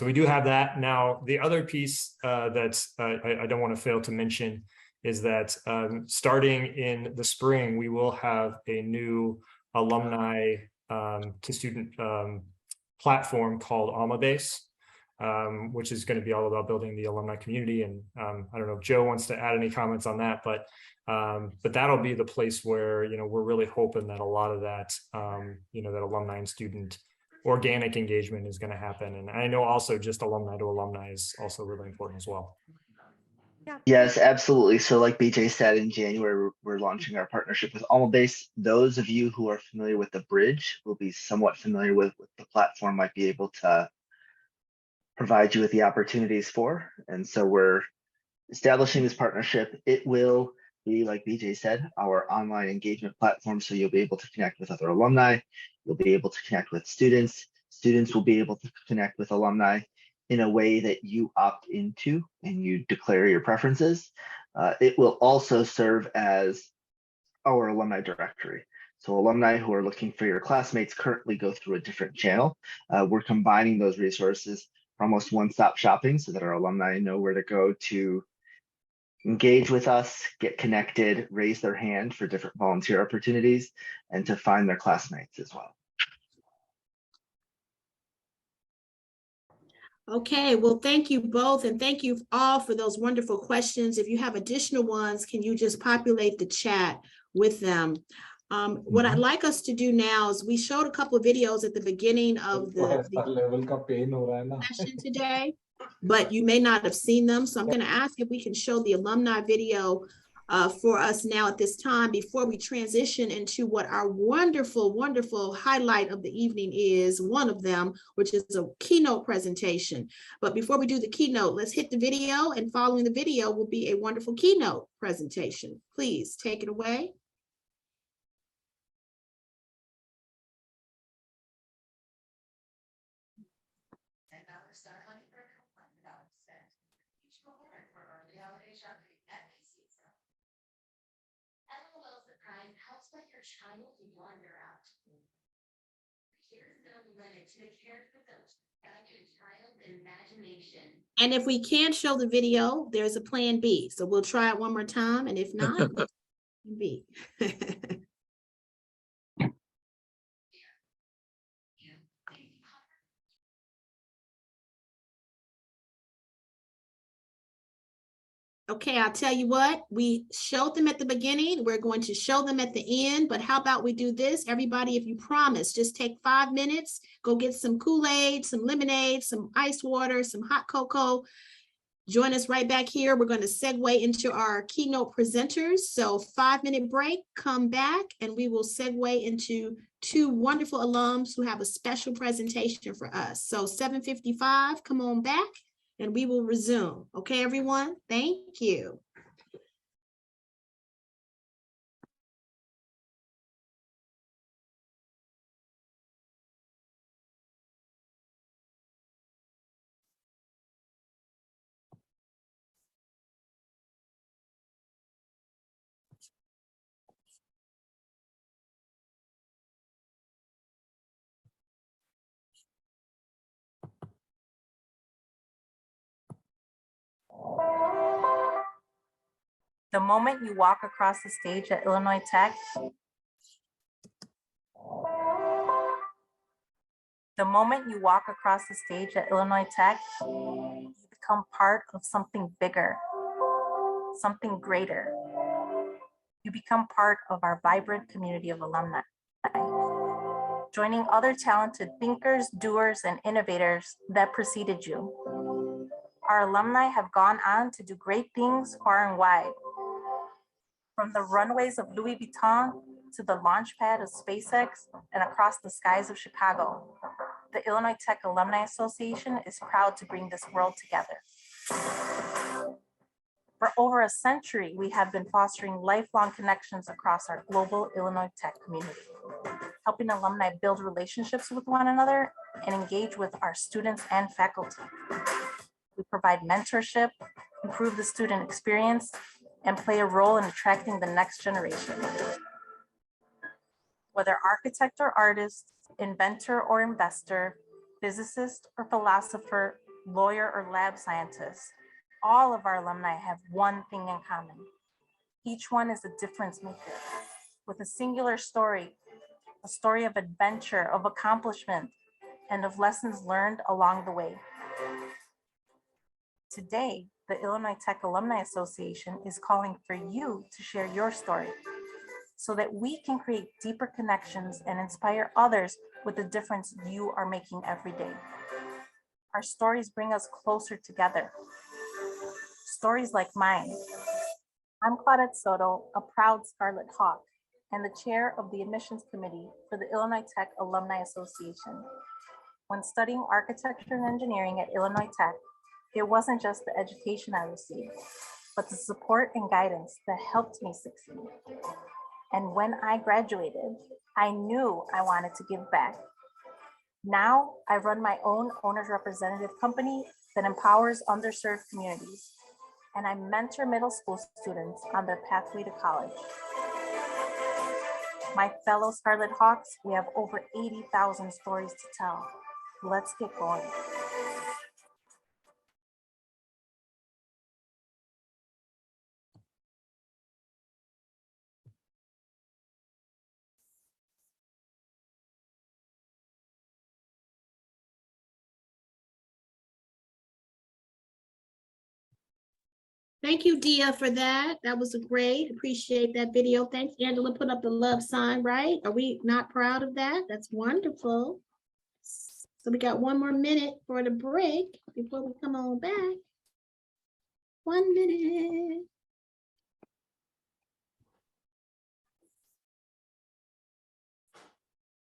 we do have that. Now, the other piece that I don't want to fail to mention is that starting in the spring, we will have a new alumni to student platform called AlmaBase, which is going to be all about building the alumni community. And I don't know if Joe wants to add any comments on that, but that'll be the place where, we're really hoping that a lot of that, that alumni and student organic engagement is going to happen. And I know also just alumni to alumni is also really important as well. Yeah. Yes, absolutely. So like BJ said, in January, we're launching our partnership with AlmaBase. Those of you who are familiar with the bridge will be somewhat familiar with what the platform might be able to provide you with the opportunities for. And so we're establishing this partnership. It will be, like BJ said, our online engagement platform. So you'll be able to connect with other alumni. You'll be able to connect with students. Students will be able to connect with alumni in a way that you opt into and you declare your preferences. It will also serve as our alumni directory. So alumni who are looking for your classmates currently go through a different channel. We're combining those resources for almost one-stop shopping so that our alumni know where to go to engage with us, get connected, raise their hand for different volunteer opportunities, and to find their classmates as well. Okay, well, thank you both, and thank you all for those wonderful questions. If you have additional ones, can you just populate the chat with them? What I'd like us to do now is we showed a couple of videos at the beginning of the session today, but you may not have seen them. So I'm going to ask if we can show the alumni video for us now at this time before we transition into what our wonderful, wonderful highlight of the evening is, one of them, which is a keynote presentation. But before we do the keynote, let's hit the video, and following the video will be a wonderful keynote presentation. Please take it away. Helps let your child wander out. Here's the limit to the care of those And if we can't show the video, there's a plan B. So we'll try it one more time. And if not, we'll plan B. Okay, I'll tell you what, we showed them at the beginning. We're going to show them at the end, but how about we do this? Everybody, if you promise, just take 5 minutes, go get some Kool-Aid, some lemonade, some ice water, some hot cocoa. Join us right back here. We're going to segue into our keynote presenters. So 5-minute break, come back, and we will segue into 2 wonderful alums who have a special presentation for us. So 7:55, come on back, and we will resume. Okay, everyone? Thank you. The moment you walk across the stage at Illinois Tech, you become part of something bigger, something greater. You become part of our vibrant community of alumni, joining other talented thinkers, doers, and innovators that preceded you. Our alumni have gone on to do great things far and wide. From the runways of Louis Vuitton to the launch pad of SpaceX and across the skies of Chicago, the Illinois Tech Alumni Association is proud to bring this world together. For over a century, we have been fostering lifelong connections across our global Illinois Tech community, helping alumni build relationships with one another and engage with our students and faculty. We provide mentorship, improve the student experience, and play a role in attracting the next generation. Whether architect or artist, inventor or investor, physicist or philosopher, lawyer or lab scientist, all of our alumni have one thing in common. Each one is a difference maker with a singular story, a story of adventure, of accomplishment, and of lessons learned along the way. Today, the Illinois Tech Alumni Association is calling for you to share your story so that we can create deeper connections and inspire others with the difference you are making every day. Our stories bring us closer together. Stories like mine. I'm Claudette Soto, a proud Scarlet Hawk and the chair of the admissions committee for the Illinois Tech Alumni Association. When studying architecture and engineering at Illinois Tech, it wasn't just the education I received, but the support and guidance that helped me succeed. And when I graduated, I knew I wanted to give back. Now I run my own owner's representative company that empowers underserved communities, and I mentor middle school students on their pathway to college. My fellow Scarlet Hawks, we have over 80,000 stories to tell. Let's get going. Thank you, Dia, for that. That was great. Appreciate that video. Thanks, Angela. Put up the love sign, right? Are we not proud of that? That's wonderful. So we got 1 more minute for the break before we come on back. 1 minute.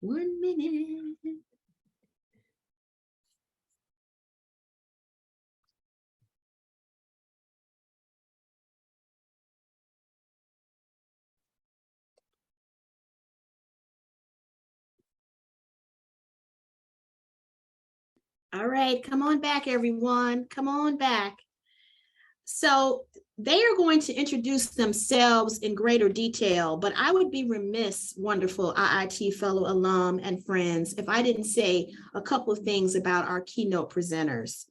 One minute. All right, come on back, everyone. Come on back. So they are going to introduce themselves in greater detail, but I would be remiss, wonderful IIT fellow alum and friends, if I didn't say a couple of things about our keynote presenters.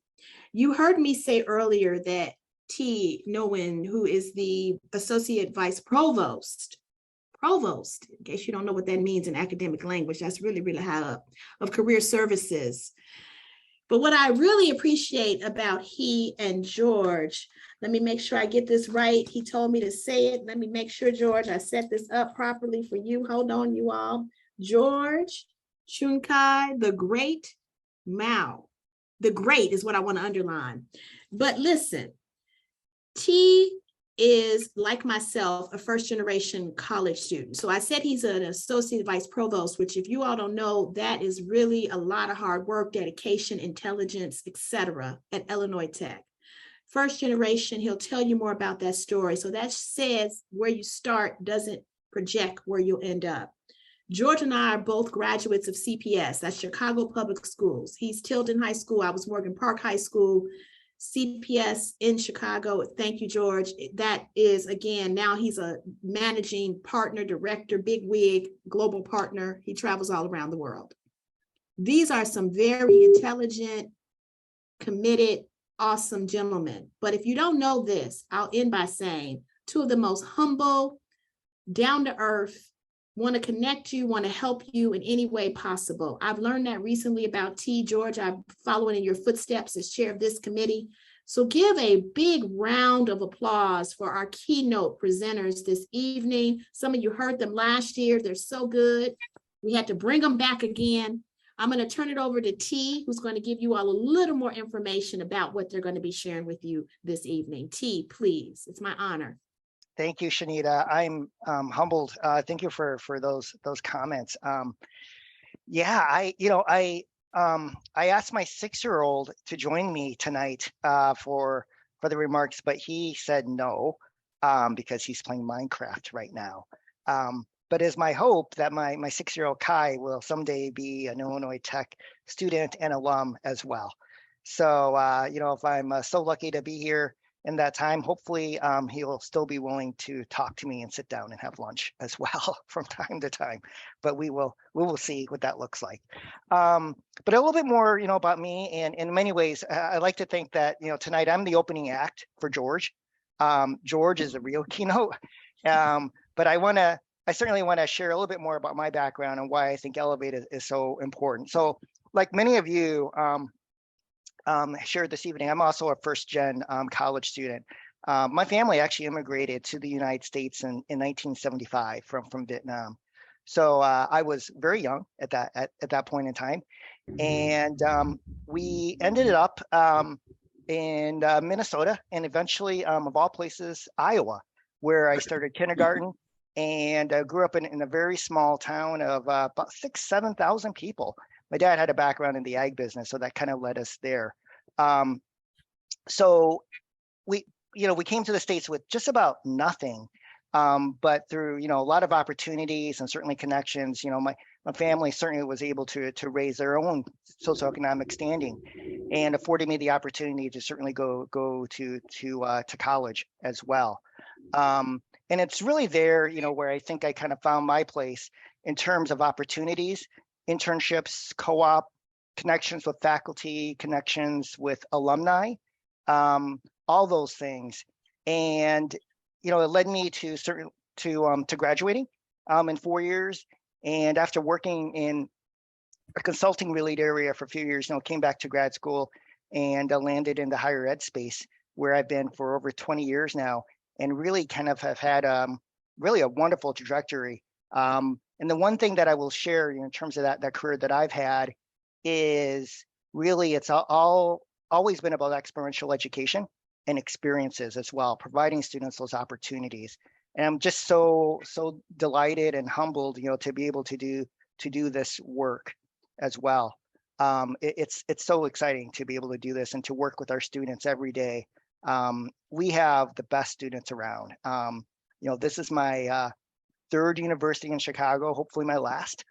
You heard me say earlier that T. Nguyen, who is the Associate Vice Provost, in case you don't know what that means in academic language, that's really, really high up, of Career Services. But what I really appreciate about he and George, let me make sure I get this right. He told me to say it. Let me make sure, George, I set this up properly for you. Hold on, you all. George Chunkai, the Great Mao. The great is what I want to underline. But listen, T is, like myself, a first-generation college student. So I said he's an associate vice provost, which if you all don't know, that is really a lot of hard work, dedication, intelligence, etc. at Illinois Tech. First generation, he'll tell you more about that story. So that says where you start doesn't project where you'll end up. George and I are both graduates of CPS, that's Chicago Public Schools. He's Tilden High School, I was Morgan Park High School. CPS in Chicago. Thank you, George. That is, again, now he's a managing partner, director, big wig, global partner. He travels all around the world. These are some very intelligent, committed, awesome gentlemen. But if you don't know this, I'll end by saying two of the most humble, down to earth, want to connect you, want to help you in any way possible. I've learned that recently about T. George. I'm following in your footsteps as chair of this committee. So give a big round of applause for our keynote presenters this evening. Some of you heard them last year. They're so good. We had to bring them back again. I'm going to turn it over to T, who's going to give you all a little more information about what they're going to be sharing with you this evening. T, please. It's my honor. Thank you, Shanita. I'm humbled. Thank you for those comments. Yeah, I asked my 6-year-old to join me tonight for the remarks, but he said no because he's playing Minecraft right now. But it's my hope that my 6-year-old Kai will someday be an Illinois Tech student and alum as well. So if I'm so lucky to be here in that time, hopefully he'll still be willing to talk to me and sit down and have lunch as well from time to time. But we will see what that looks like. But a little bit more, about me, and in many ways, I like to think that tonight I'm the opening act for George. George is a real keynote, but I certainly want to share a little bit more about my background and why I think Elevate is so important. So, like many of you shared this evening, I'm also a first-gen college student. My family actually immigrated to the United States in 1975 from Vietnam. So I was very young at that point in time, and we ended up in Minnesota, and eventually, of all places, Iowa, where I started kindergarten and grew up in a very small town of about 7,000 people. My dad had a background in the ag business, so that kind of led us there. So we came to the States with just about nothing, but through a lot of opportunities and certainly connections, my family certainly was able to raise their own socioeconomic standing, and afforded me the opportunity to certainly go to college as well. And it's really there, where I think I kind of found my place in terms of opportunities, internships, co-op, connections with faculty, connections with alumni, all those things. And, it led me to graduating in 4 years. And after working in a consulting related area for a few years, came back to grad school and landed in the higher ed space, where I've been for over 20 years now, and really kind of have had really a wonderful trajectory. And the one thing that I will share in terms of that career that I've had is really it's always been about experiential education and experiences as well, providing students those opportunities. And I'm just so delighted and humbled, to be able to do this work as well. It's so exciting to be able to do this and to work with our students every day. We have the best students around. This is my third university in Chicago, hopefully my last.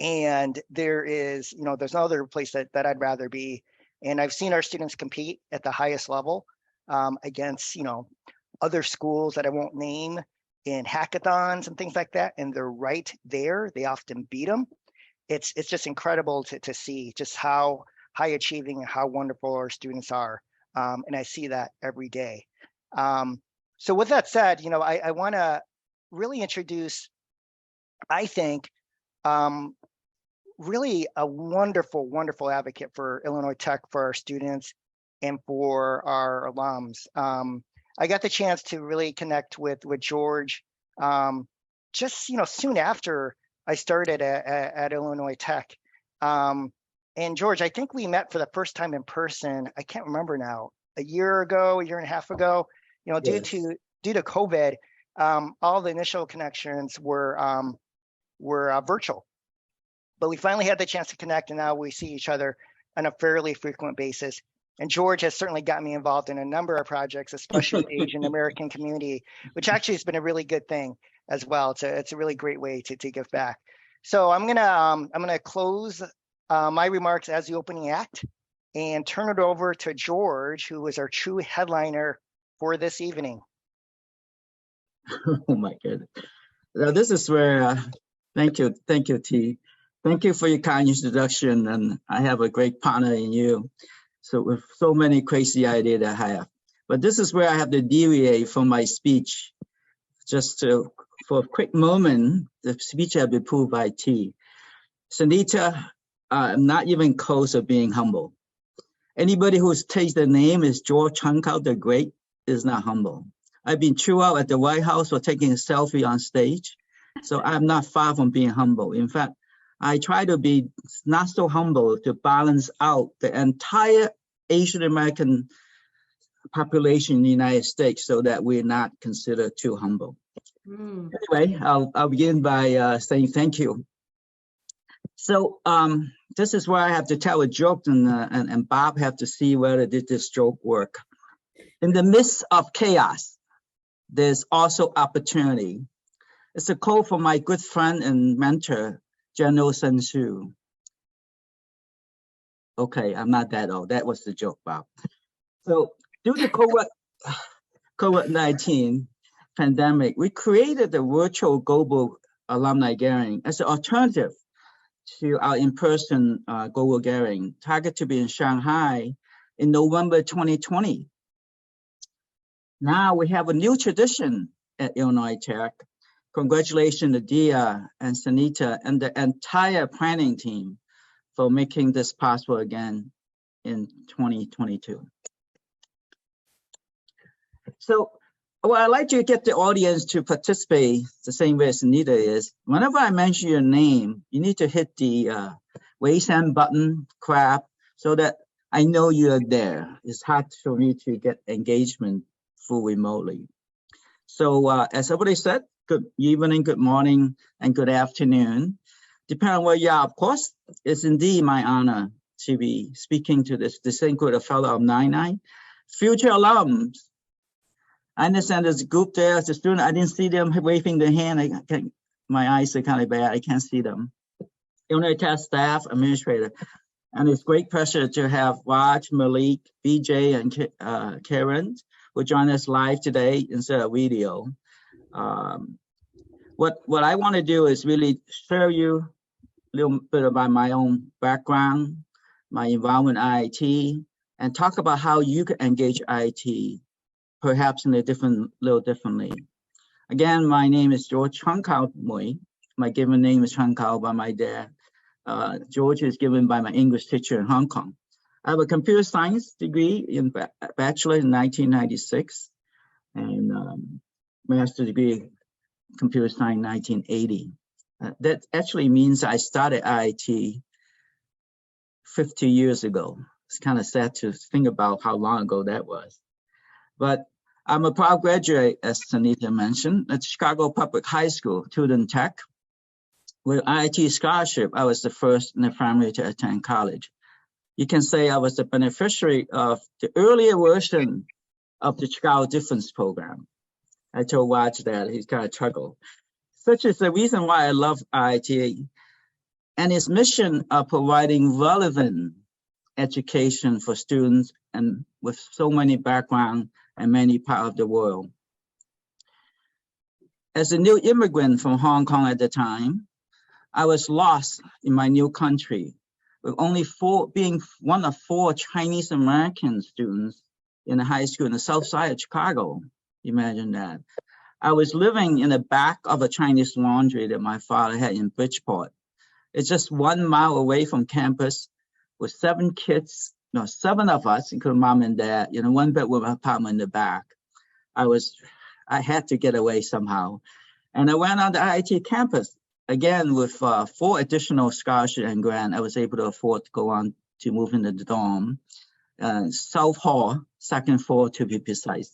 And there's no other place that I'd rather be. And I've seen our students compete at the highest level. against, other schools that I won't name in hackathons and things like that, and they're right there. They often beat them. It's just incredible to see just how high achieving and how wonderful our students are. And I see that every day. So with that said, I want to really introduce, I think, really a wonderful, wonderful advocate for Illinois Tech, for our students and for our alums. I got the chance to really connect with George just soon after I started at Illinois Tech. And George, I think we met for the first time in person. I can't remember now, a year and a half ago. Due to COVID, all the initial connections were virtual. But we finally had the chance to connect, and now we see each other on a fairly frequent basis. And George has certainly got me involved in a number of projects, especially with the Asian American community, which actually has been a really good thing as well. It's a really great way to give back. So I'm gonna close my remarks as the opening act and turn it over to George, who is our true headliner for this evening. Oh my goodness. Now this is where, thank you, T. Thank you for your kind introduction, and I have a great partner in you. So with so many crazy ideas I have. But this is where I have to deviate from my speech. For a quick moment, the speech has been approved by T. Sanita, I'm not even close to being humble. Anybody who takes the name is George Chunkau the Great is not humble. I've been throughout at the White House for taking a selfie on stage. So I'm not far from being humble. In fact, I try to be not so humble to balance out the entire Asian American population in the United States so that we're not considered too humble. Anyway, I'll begin by saying thank you. So this is where I have to tell a joke, and Bob have to see whether did this joke work. In the midst of chaos, there's also opportunity. It's a quote from my good friend and mentor, General Sun Tzu. Okay, I'm not that old. That was the joke, Bob. So due to COVID-19 pandemic, we created the virtual global alumni gathering as an alternative to our in-person global gathering, targeted to be in Shanghai in November 2020. Now we have a new tradition at Illinois Tech. Congratulations to Dia and Sanita and the entire planning team for making this possible again in 2022. So what I'd like to get the audience to participate the same way as Sanita is, whenever I mention your name, you need to hit the raise hand button, clap, so that I know you're there. It's hard for me to get engagement full remotely. So as everybody said, good evening, good morning, and good afternoon. Depending on where you are, of course, it's indeed my honor to be speaking to this distinguished fellow of 99. Future alums, I understand there's a group there, as a student, I didn't see them waving their hand. My eyes are kind of bad, I can't see them. Illinois Tech staff, administrator. And it's great pleasure to have Raj, Malik, BJ, and Karen who join us live today instead of video. What I want to do is really share you a little bit about my own background, my involvement in IIT, and talk about how you can engage IIT, perhaps in a little differently. Again, my name is George Chunkau Mui. My given name is Chunkau by my dad. George is given by my English teacher in Hong Kong. I have a computer science degree in bachelor in 1996 and master's degree computer science in 1980. That actually means I started IIT 50 years ago. It's kind of sad to think about how long ago that was. But I'm a proud graduate, as Sanita mentioned, at Chicago Public High School, Tudor Tech. With IIT scholarship, I was the first in the family to attend college. You can say I was the beneficiary of the earlier version of the Chicago Difference Program. I told Raj that, he's kind of chuckled. Such is the reason why I love IIT and its mission of providing relevant education for students and with so many backgrounds and many parts of the world. As a new immigrant from Hong Kong at the time, I was lost in my new country, with only being one of 4 Chinese American students in a high school in the south side of Chicago. Imagine that. I was living in the back of a Chinese laundry that my father had in Bridgeport. It's just 1 mile away from campus with 7 kids, no, 7 of us, including mom and dad, in a 1-bedroom apartment in the back. I had to get away somehow. And I went on the IIT campus, again, with 4 additional scholarships and grant. I was able to afford to go on to move into the dorm, South Hall, 2nd floor to be precise.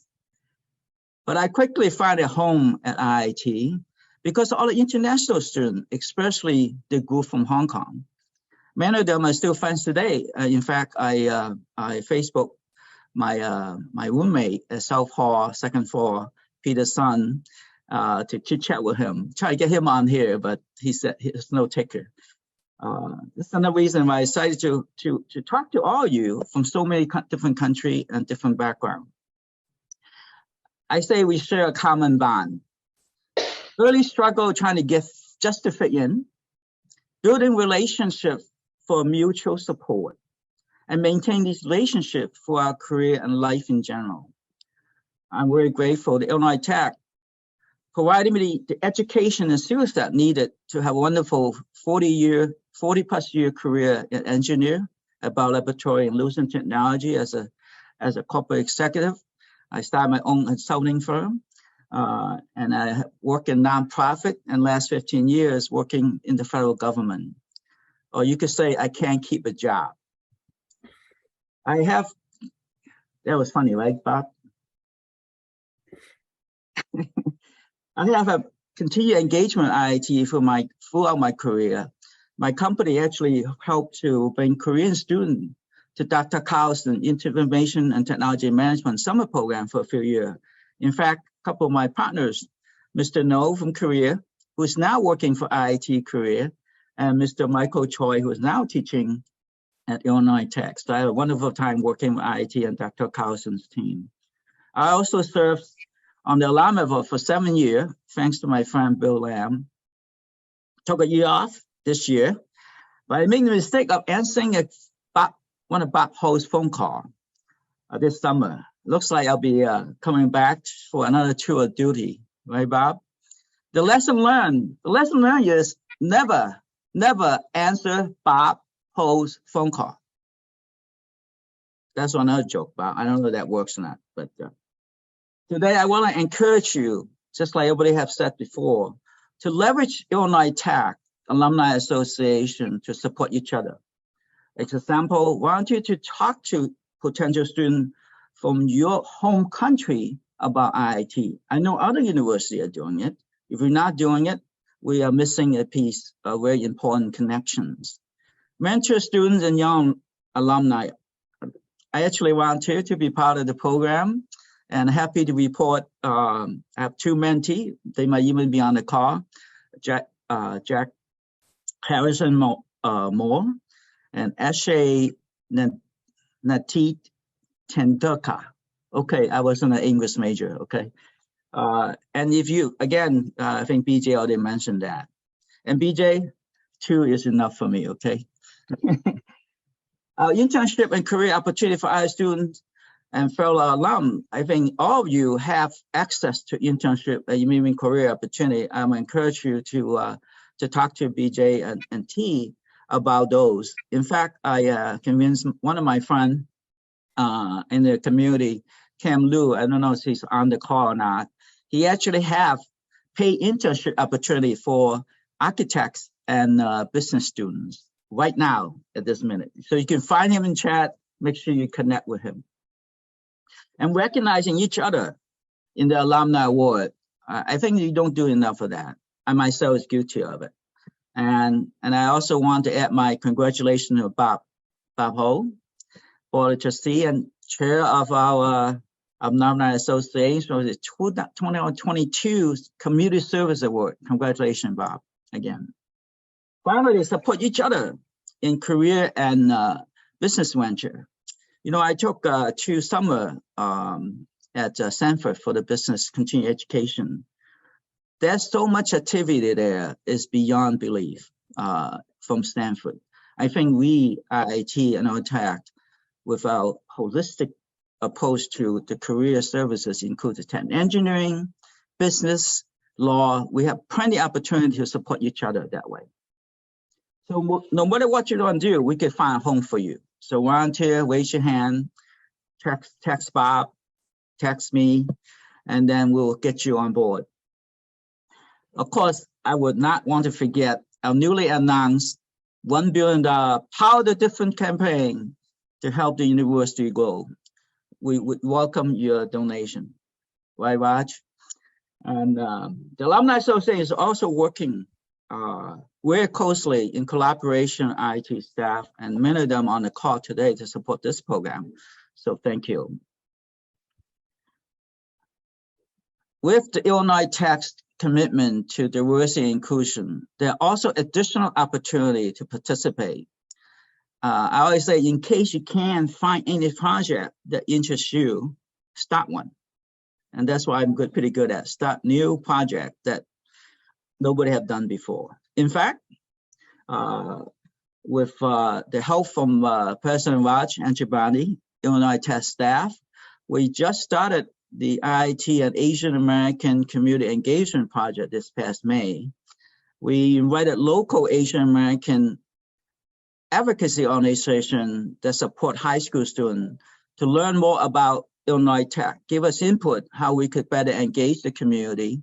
But I quickly found a home at IIT because all the international students, especially the group from Hong Kong, many of them are still friends today. In fact, I Facebook my roommate at South Hall, 2nd floor, Peter Sun, to chit chat with him, try to get him on here, but he said he's no taker. This is another reason why I decided to talk to all of you from so many different countries and different backgrounds. I say we share a common bond. Early struggle trying to get just to fit in, building relationships for mutual support, and maintain these relationships for our career and life in general. I'm very grateful to Illinois Tech providing me the education and skills that needed to have a wonderful 40+ year career in engineer, about laboratory and Lucent Technology as a corporate executive. I started my own consulting firm, and I work in nonprofit, and last 15 years working in the federal government. Or you could say I can't keep a job. That was funny, right, Bob? I have a continued engagement at IIT throughout my career. My company actually helped to bring Korean students to Dr. Carlson Information and Technology Management Summer Program for a few years. In fact, a couple of my partners, Mr. No from Korea, who is now working for IIT Korea, and Mr. Michael Choi, who is now teaching at Illinois Tech. So I had a wonderful time working with IIT and Dr. Carlson's team. I also served on the Alumni Board for 7 years, thanks to my friend Bill Lamb. Took a year off this year, but I made the mistake of answering one of Bob Ho's phone call this summer. Looks like I'll be coming back for another tour of duty, right, Bob? The lesson learned is never answer Bob Ho's phone call. That's another joke, Bob. I don't know if that works or not, but today I want to encourage you, just like everybody have said before, to leverage Illinois Tech Alumni Association to support each other. As an example, I want you to talk to potential students from your home country about IIT. I know other universities are doing it. If we're not doing it, we are missing a piece of very important connections. Mentor students and young alumni. I actually volunteered to be part of the program, and happy to report I have 2 mentees. They might even be on the call, Jack Harrison Moore and Ashay Natit Tendulkar. Okay, I wasn't an English major, okay. And if you, again, I think BJ already mentioned that. And BJ, 2 is enough for me, okay. Internship and career opportunity for our students and fellow alum. I think all of you have access to internship and even career opportunity. I encourage you to talk to BJ and T about those. In fact, I convinced one of my friends in the community, Cam Liu, I don't know if he's on the call or not. He actually have paid internship opportunity for architects and business students right now at this minute. So you can find him in chat, make sure you connect with him. And recognizing each other in the alumni award, I think you don't do enough of that. I myself is guilty of it. And I also want to add my congratulations to Bob Ho, board of trustee and chair of our Alumni Association for the 2022 Community Service Award. Congratulations, Bob, again. Finally, support each other in career and business venture. You know, I took 2 summer at Stanford for the business continuing education. There's so much activity there, is beyond belief from Stanford. I think we, IIT and OTAC, with our holistic approach to the career services, including tech engineering, business, law, we have plenty of opportunity to support each other that way. So no matter what you don't do, we can find a home for you. So volunteer, raise your hand, text Bob, text me, and then we'll get you on board. Of course, I would not want to forget our newly announced $1 billion Power the Difference campaign to help the university grow. We would welcome your donation, right, Raj? And the Alumni Association is also working very closely in collaboration with IT staff, and many of them on the call today to support this program. So thank you. With the Illinois Tech's commitment to diversity and inclusion, there are also additional opportunity to participate. I always say, in case you can't find any project that interests you, start one. And that's why I'm pretty good at start new project that nobody have done before. In fact, with the help from President Raj Anjabani, Illinois Tech staff, we just started the IIT and Asian American Community Engagement Project this past May. We invited local Asian American advocacy organization that support high school students to learn more about Illinois Tech, give us input how we could better engage the community.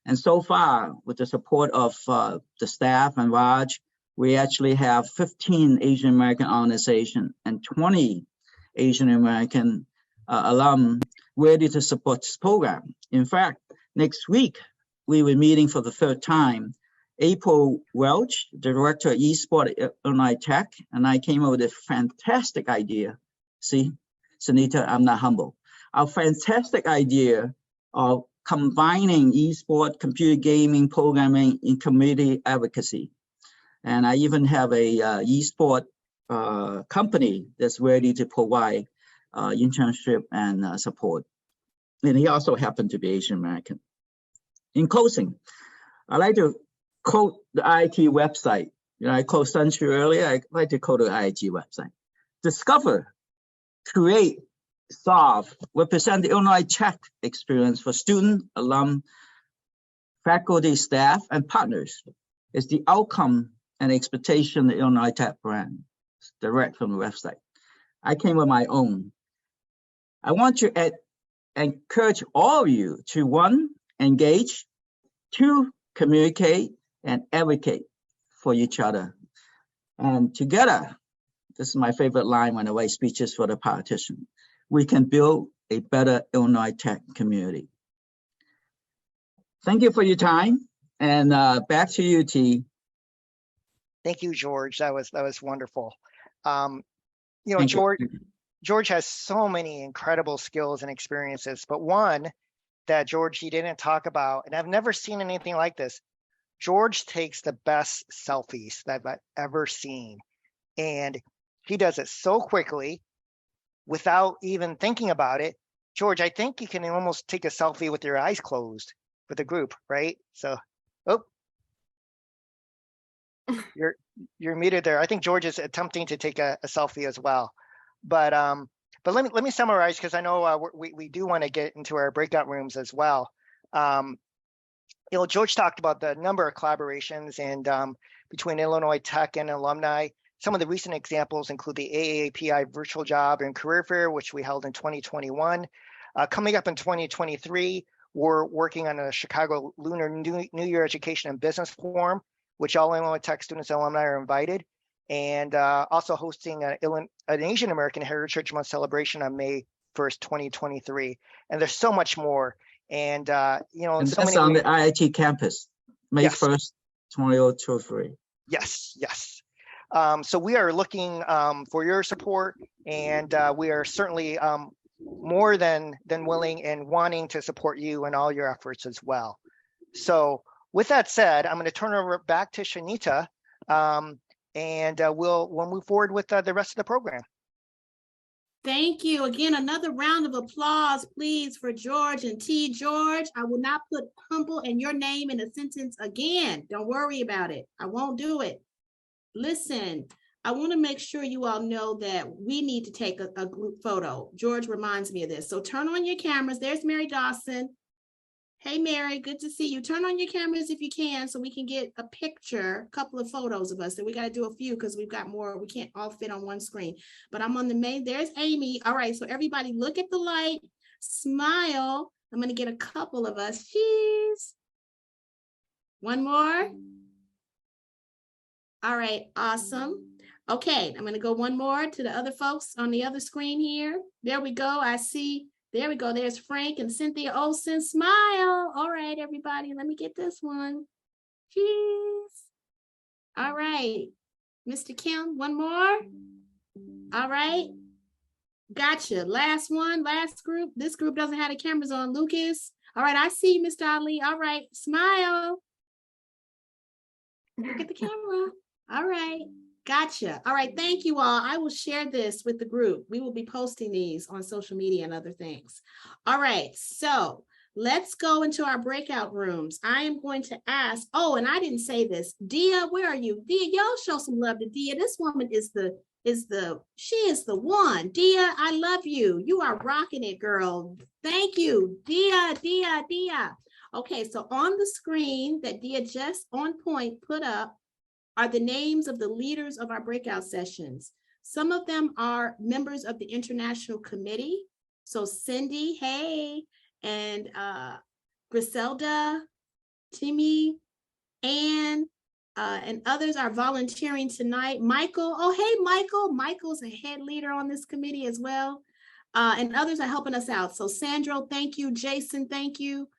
And so far, with the support of the staff and Raj, we actually have 15 Asian American organizations and 20 Asian American alum ready to support this program. In fact, next week, we were meeting for the 3rd time. April Welch, the director of eSport at Illinois Tech, and I came up with a fantastic idea. See, Sunita, I'm not humble. A fantastic idea of combining eSport, computer gaming, programming, in community advocacy. And I even have a eSport company that's ready to provide internship and support. And he also happened to be Asian American. In closing, I'd like to quote the IIT website. You know, I quoted Sunshine earlier. I'd like to quote the IIT website. Discover, create, solve, represent the Illinois Tech experience for students, alum, faculty, staff, and partners. It's the outcome and expectation of the Illinois Tech brand. It's direct from the website. I came with my own. I want to encourage all of you to 1, engage, 2, communicate, and advocate for each other. And together, this is my favorite line when I write speeches for the politician, we can build a better Illinois Tech community. Thank you for your time. And back to you, T. Thank you, George. That was wonderful. You know, George has so many incredible skills and experiences, but one that George, he didn't talk about, and I've never seen anything like this. George takes the best selfies that I've ever seen. And he does it so quickly without even thinking about it. George, I think you can almost take a selfie with your eyes closed with a group, right? So, oh, you're muted there. I think George is attempting to take a selfie as well. But let me summarize, because I know we do want to get into our breakout rooms as well. You know, George talked about the number of collaborations and between Illinois Tech and Alumni. Some of the recent examples include the AAPI Virtual Job and Career Fair, which we held in 2021. Coming up in 2023, we're working on a Chicago Lunar New Year Education and Business Forum, which all Illinois Tech students and alumni are invited, and also hosting an Asian American Heritage Month celebration on May 1st, 2023. And there's so much more. And, you know, and so that's many on the IIT campus, May 1st, 2023. Yes, yes. So we are looking for your support, and we are certainly more than willing and wanting to support you in all your efforts as well. So with that said, I'm going to turn it back to Shanita, and we'll move forward with the rest of the program. Thank you. Again, another round of applause, please, for George and T. George, I will not put humble and your name in a sentence again. Don't worry about it. I won't do it. Listen, I want to make sure you all know that we need to take a group photo. George reminds me of this. So turn on your cameras. There's Mary Dawson. Hey, Mary, good to see you. Turn on your cameras if you can so we can get a picture, a couple of photos of us. So we got to do a few because we've got more. We can't all fit on one screen. But I'm on the main. There's Amy. All right, so everybody look at the light. Smile. I'm going to get a couple of us. Cheese. One more. All right, awesome. Okay, I'm going to go one more to the other folks on the other screen here. There we go. I see. There we go. There's Frank and Cynthia Olsen. Smile. All right, everybody. Let me get this one. Cheese. All right. Mr. Kim, one more. All right. Gotcha. Last one, last group. This group doesn't have the cameras on. Lucas. All right. I see you, Mr. Ali. All right. Smile. Look at the camera. All right. Gotcha. All right. Thank you all. I will share this with the group. We will be posting these on social media and other things. All right. So let's go into our breakout rooms. I am going to ask, oh, and I didn't say this. Dia, where are you? Dia, y'all show some love to Dia. This woman she is the one. Dia, I love you. You are rocking it, girl. Thank you. Dia. Okay. So on the screen that Dia just on point put up are the names of the leaders of our breakout sessions. Some of them are members of the International Committee. So Cindy, hey, and Griselda, Timmy, Anne, and others are volunteering tonight. Michael, oh, hey, Michael. Michael's a head leader on this committee as well. And others are helping us out. So Sandro, thank you. Jason, thank you.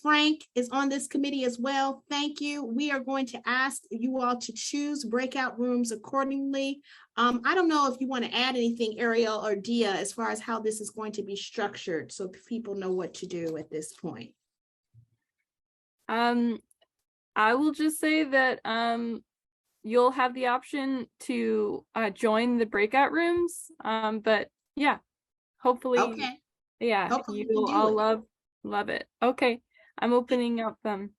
Frank is on this committee as well. Thank you. We are going to ask you all to choose breakout rooms accordingly. I don't know if you want to add anything, Ariel or Dia, as far as how this is going to be structured so people know what to do at this point. I will just say that you'll have the option to join the breakout rooms. But yeah, hopefully, okay. Yeah, hopefully you will all love it. Okay. I'm opening up them.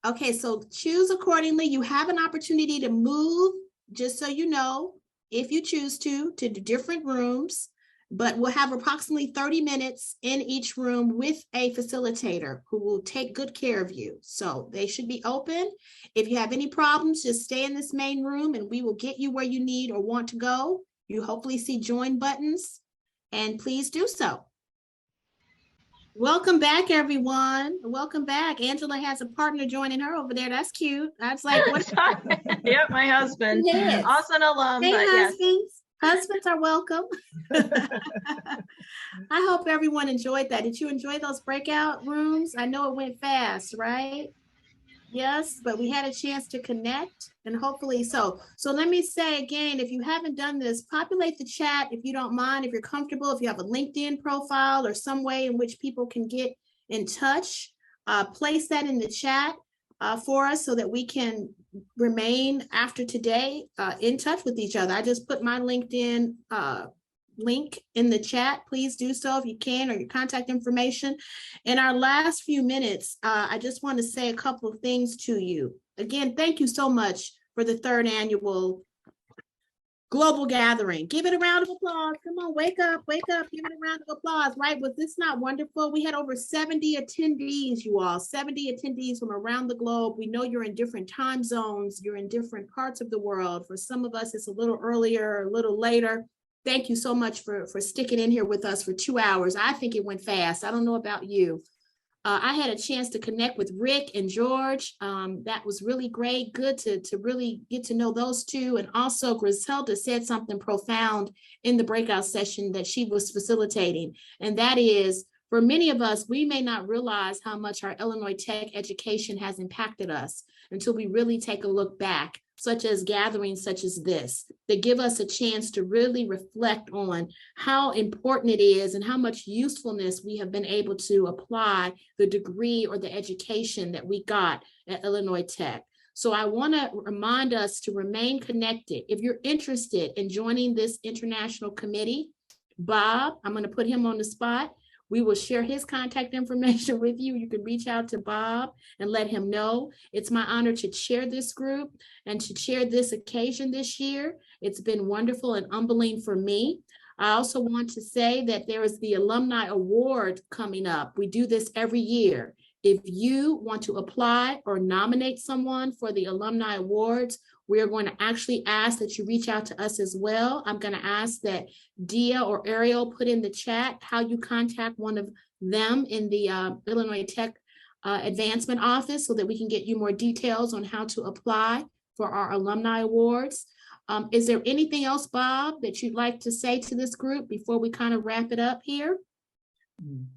Okay, so choose accordingly. You have an opportunity to move, just so you know, if you choose to different rooms, but we'll have approximately 30 minutes in each room with a facilitator who will take good care of you. So they should be open. If you have any problems, just stay in this main room and we will get you where you need or want to go. You hopefully see join buttons and please do so. Welcome back, everyone. Welcome back. Angela has a partner joining her over there. That's cute. I was like, what? Yep, my husband. Yes. Also an alum. Hey, but husbands. Yes. Husbands are welcome. I hope everyone enjoyed that. Did you enjoy those breakout rooms? I know it went fast, right? Yes, but we had a chance to connect and hopefully so. So let me say again, if you haven't done this, populate the chat if you don't mind, if you're comfortable, if you have a LinkedIn profile or some way in which people can get in touch, place that in the chat for us so that we can remain after today in touch with each other. I just put my LinkedIn link in the chat. Please do so if you can, or your contact information. In our last few minutes, I just want to say a couple of things to you. Again, thank you so much for the third annual global gathering. Give it a round of applause. Come on, wake up, give it a round of applause, right? Was this not wonderful? We had over 70 attendees, you all, 70 attendees from around the globe. We know you're in different time zones. You're in different parts of the world. For some of us, it's a little earlier, a little later. Thank you so much for sticking in here with us for 2 hours. I think it went fast. I don't know about you. I had a chance to connect with Rick and George. That was really great. Good to really get to know those two. And also Griselda said something profound in the breakout session that she was facilitating. And that is, for many of us, we may not realize how much our Illinois Tech education has impacted us until we really take a look back, such as gatherings such as this, that give us a chance to really reflect on how important it is and how much usefulness we have been able to apply the degree or the education that we got at Illinois Tech. So I want to remind us to remain connected. If you're interested in joining this international committee, Bob, I'm going to put him on the spot. We will share his contact information with you. You can reach out to Bob and let him know. It's my honor to chair this group and to chair this occasion this year. It's been wonderful and humbling for me. I also want to say that there is the Alumni Award coming up. We do this every year. If you want to apply or nominate someone for the Alumni Awards, we are going to actually ask that you reach out to us as well. I'm going to ask that Dia or Ariel put in the chat how you contact one of them in the Illinois Tech Advancement Office so that we can get you more details on how to apply for our Alumni Awards. Is there anything else, Bob, that you'd like to say to this group before we kind of wrap it up here?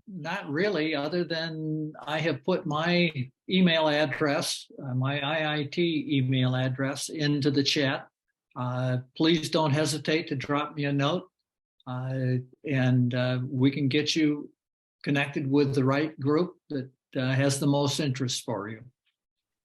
Not really, other than I have put my email address, my IIT email address into the chat. Please don't hesitate to drop me a note and we can get you connected with the right group that has the most interest for you.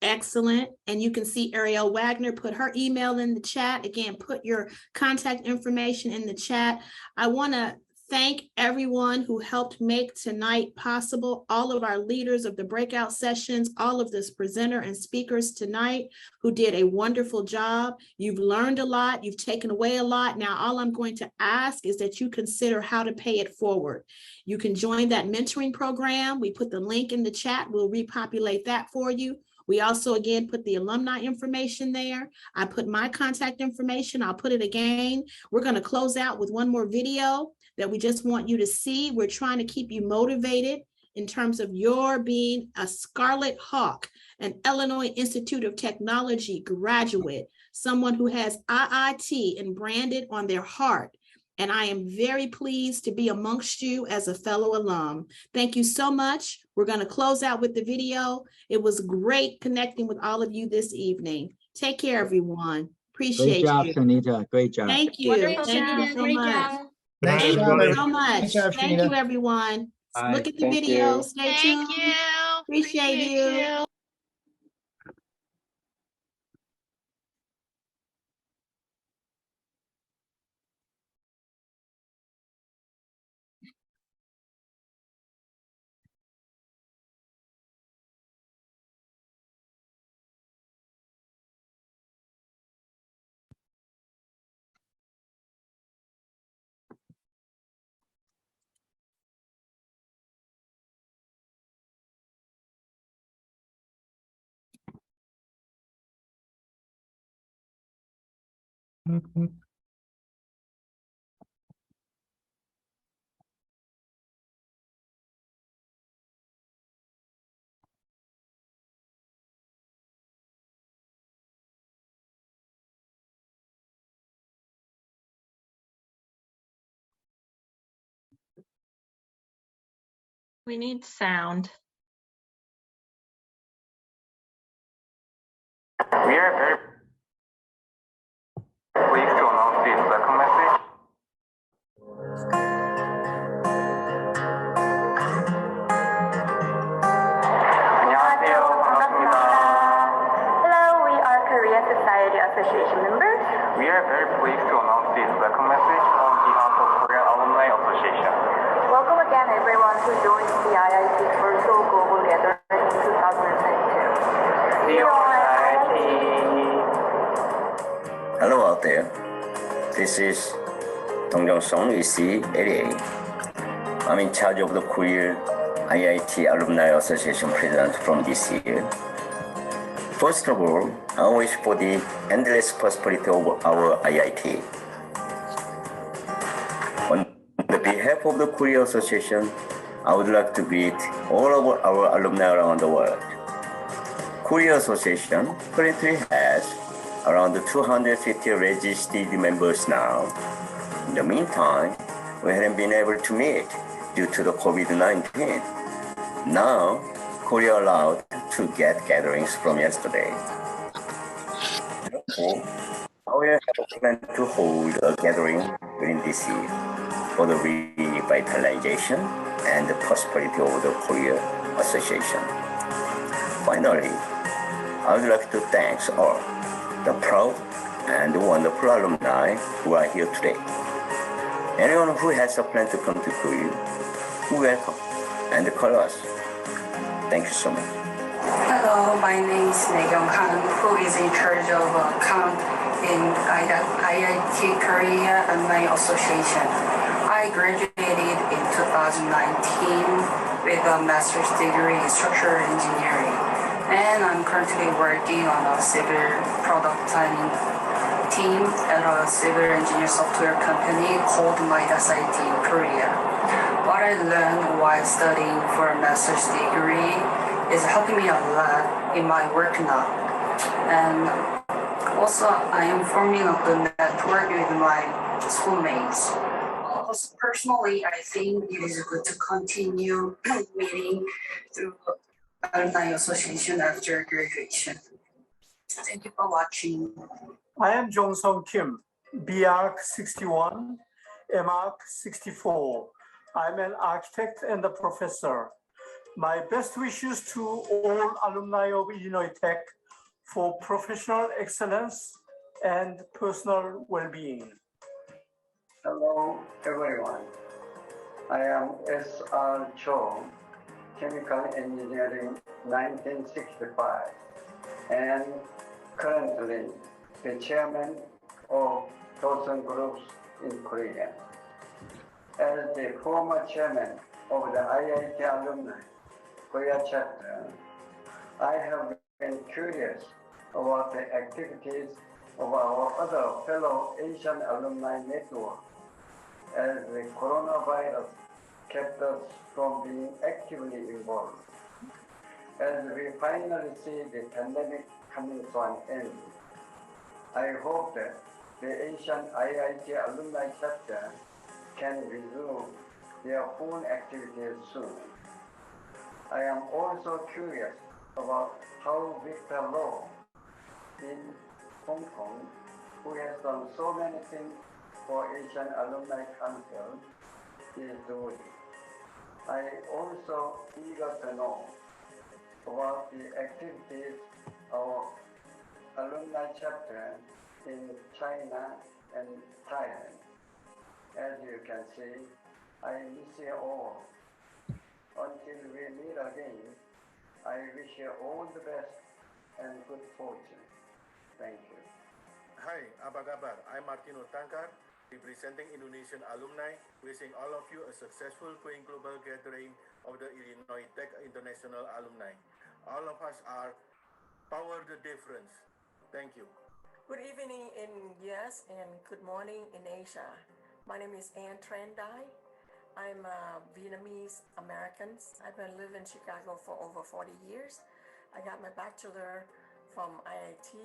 Excellent. And you can see Ariel Wagner put her email in the chat. Again, put your contact information in the chat. I want to thank everyone who helped make tonight possible, all of our leaders of the breakout sessions, all of this presenter and speakers tonight who did a wonderful job. You've learned a lot, you've taken away a lot. Now, all I'm going to ask is that you consider how to pay it forward. You can join that mentoring program. We put the link in the chat. We'll repopulate that for you. We also, again, put the alumni information there. I put my contact information. I'll put it again. We're going to close out with one more video that we just want you to see. We're trying to keep you motivated in terms of your being a Scarlet Hawk, an Illinois Institute of Technology graduate, someone who has IIT and branded on their heart. And I am very pleased to be amongst you as a fellow alum. Thank you so much. We're going to close out with the video. It was great connecting with all of you this evening. Take care, everyone. Appreciate you. Great job, Shanita. Great job. Thank you. Wonderful Thank you job. so Great much. job. Good night, Thank everybody. you so much. Nice job, Thank Shanita. you, everyone. All right, Look at the thank video. you. Stay tuned. Thank you. Appreciate you. We need sound. We are very pleased to announce this welcome message. 안녕하세요. 반갑습니다. Hello, we are Korean Society Association members. We are very pleased to announce this welcome message on behalf of Korean Alumni Association. Welcome again, everyone who joined the IIT's virtual global gathering in 2022. See you on IIT. Hello out there. This is Dong Jong-sung, EC88. I'm in charge of the Korea IIT Alumni Association president from this year. First of all, I wish for the endless prosperity of our IIT. On the behalf of the Korea Association, I would like to greet all of our alumni around the world. Korea Association currently has around 250 registered members now. In the meantime, we haven't been able to meet due to the COVID-19. Now, Korea allowed to get gatherings from yesterday. Therefore, we have planned to hold a gathering during this year for the revitalization and the prosperity of the Korea Association. Finally, I would like to thank all the proud and wonderful alumni who are here today. Anyone who has a plan to come to Korea, we welcome and call us. Thank you so much. Hello, my name is Naekyung Kang, who is in charge of account in IIT Korea Alumni Association. I graduated in 2019 with a master's degree in structural engineering, and I'm currently working on a civil product planning team at a civil engineer software company called Midas IT in Korea. What I learned while studying for a master's degree is helping me a lot in my work now. And also, I am forming a good network with my schoolmates. Personally, I think it is good to continue meeting through Alumni Association after graduation. Thank you for watching. I am Jong-sung Kim, BArch 61, MArch 64. I'm an architect and a professor. My best wishes to all alumni of Illinois Tech for professional excellence and personal well-being. Hello, everyone. I am S.R. Cho, Chemical Engineering 1965, and currently the chairman of Dosen Groups in Korea. As the former chairman of the IIT Alumni Korea chapter, I have been curious about the activities of our other fellow Asian alumni network as the coronavirus kept us from being actively involved. As we finally see the pandemic coming to an end, I hope that the Asian IIT Alumni chapter can resume their full activities soon. I am also curious about how Victor Lowe in Hong Kong, who has done so many things for Asian Alumni Council, is doing. I also eager to know about the activities of alumni chapter in China and Thailand. As you can see, I miss you all. Until we meet again, I wish you all the best and good fortune. Thank you. Hi, apa kabar? I'm Martino Tangkar, representing Indonesian alumni, wishing all of you a successful Going Global gathering of the Illinois Tech International Alumni. All of us are power the difference. Thank you. Good evening in US and good morning in Asia. My name is Ann Tran Dai. I'm a Vietnamese American. I've been living in Chicago for over 40 years. I got my bachelor from IIT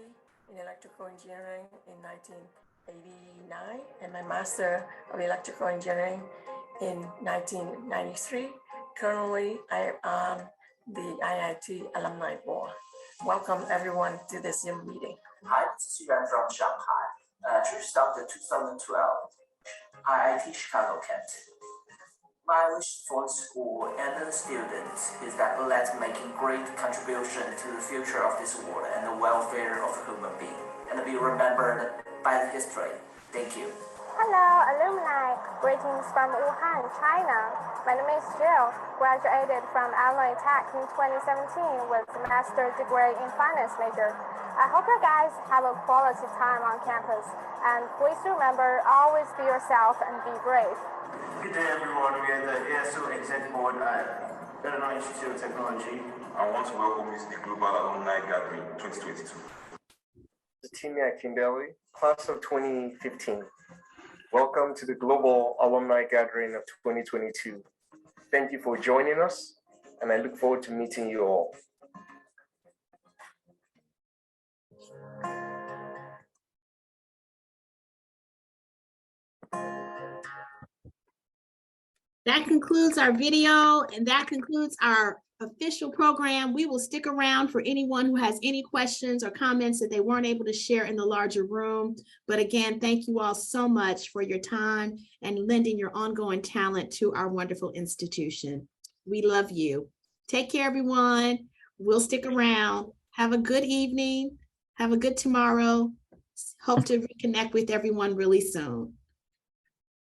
in electrical engineering in 1989 and my master of electrical engineering in 1993. Currently, I am the IIT Alumni Board. Welcome everyone to this Zoom meeting. Hi, this is Yuan from Shanghai. Just after 2012, IIT Chicago campus. My wish for the school and the students is that let's make a great contribution to the future of this world and the welfare of human beings, and be remembered by the history. Thank you. Hello, alumni. Greetings from Wuhan, China. My name is Jill, graduated from Alumni Tech in 2017 with a master's degree in finance major. I hope you guys have a quality time on campus, and please remember, always be yourself and be brave. Good day, everyone. We are the ASO Exec Board at Illinois Institute of Technology. I want to welcome you to the Global Alumni Gathering 2022. Timia Kimberly, class of 2015. Welcome to the Global Alumni Gathering of 2022. Thank you for joining us, and I look forward to meeting you all. That concludes our video, and that concludes our official program. We will stick around for anyone who has any questions or comments that they weren't able to share in the larger room. But again, thank you all so much for your time and lending your ongoing talent to our wonderful institution. We love you. Take care, everyone. We'll stick around. Have a good evening. Have a good tomorrow. Hope to reconnect with everyone really soon.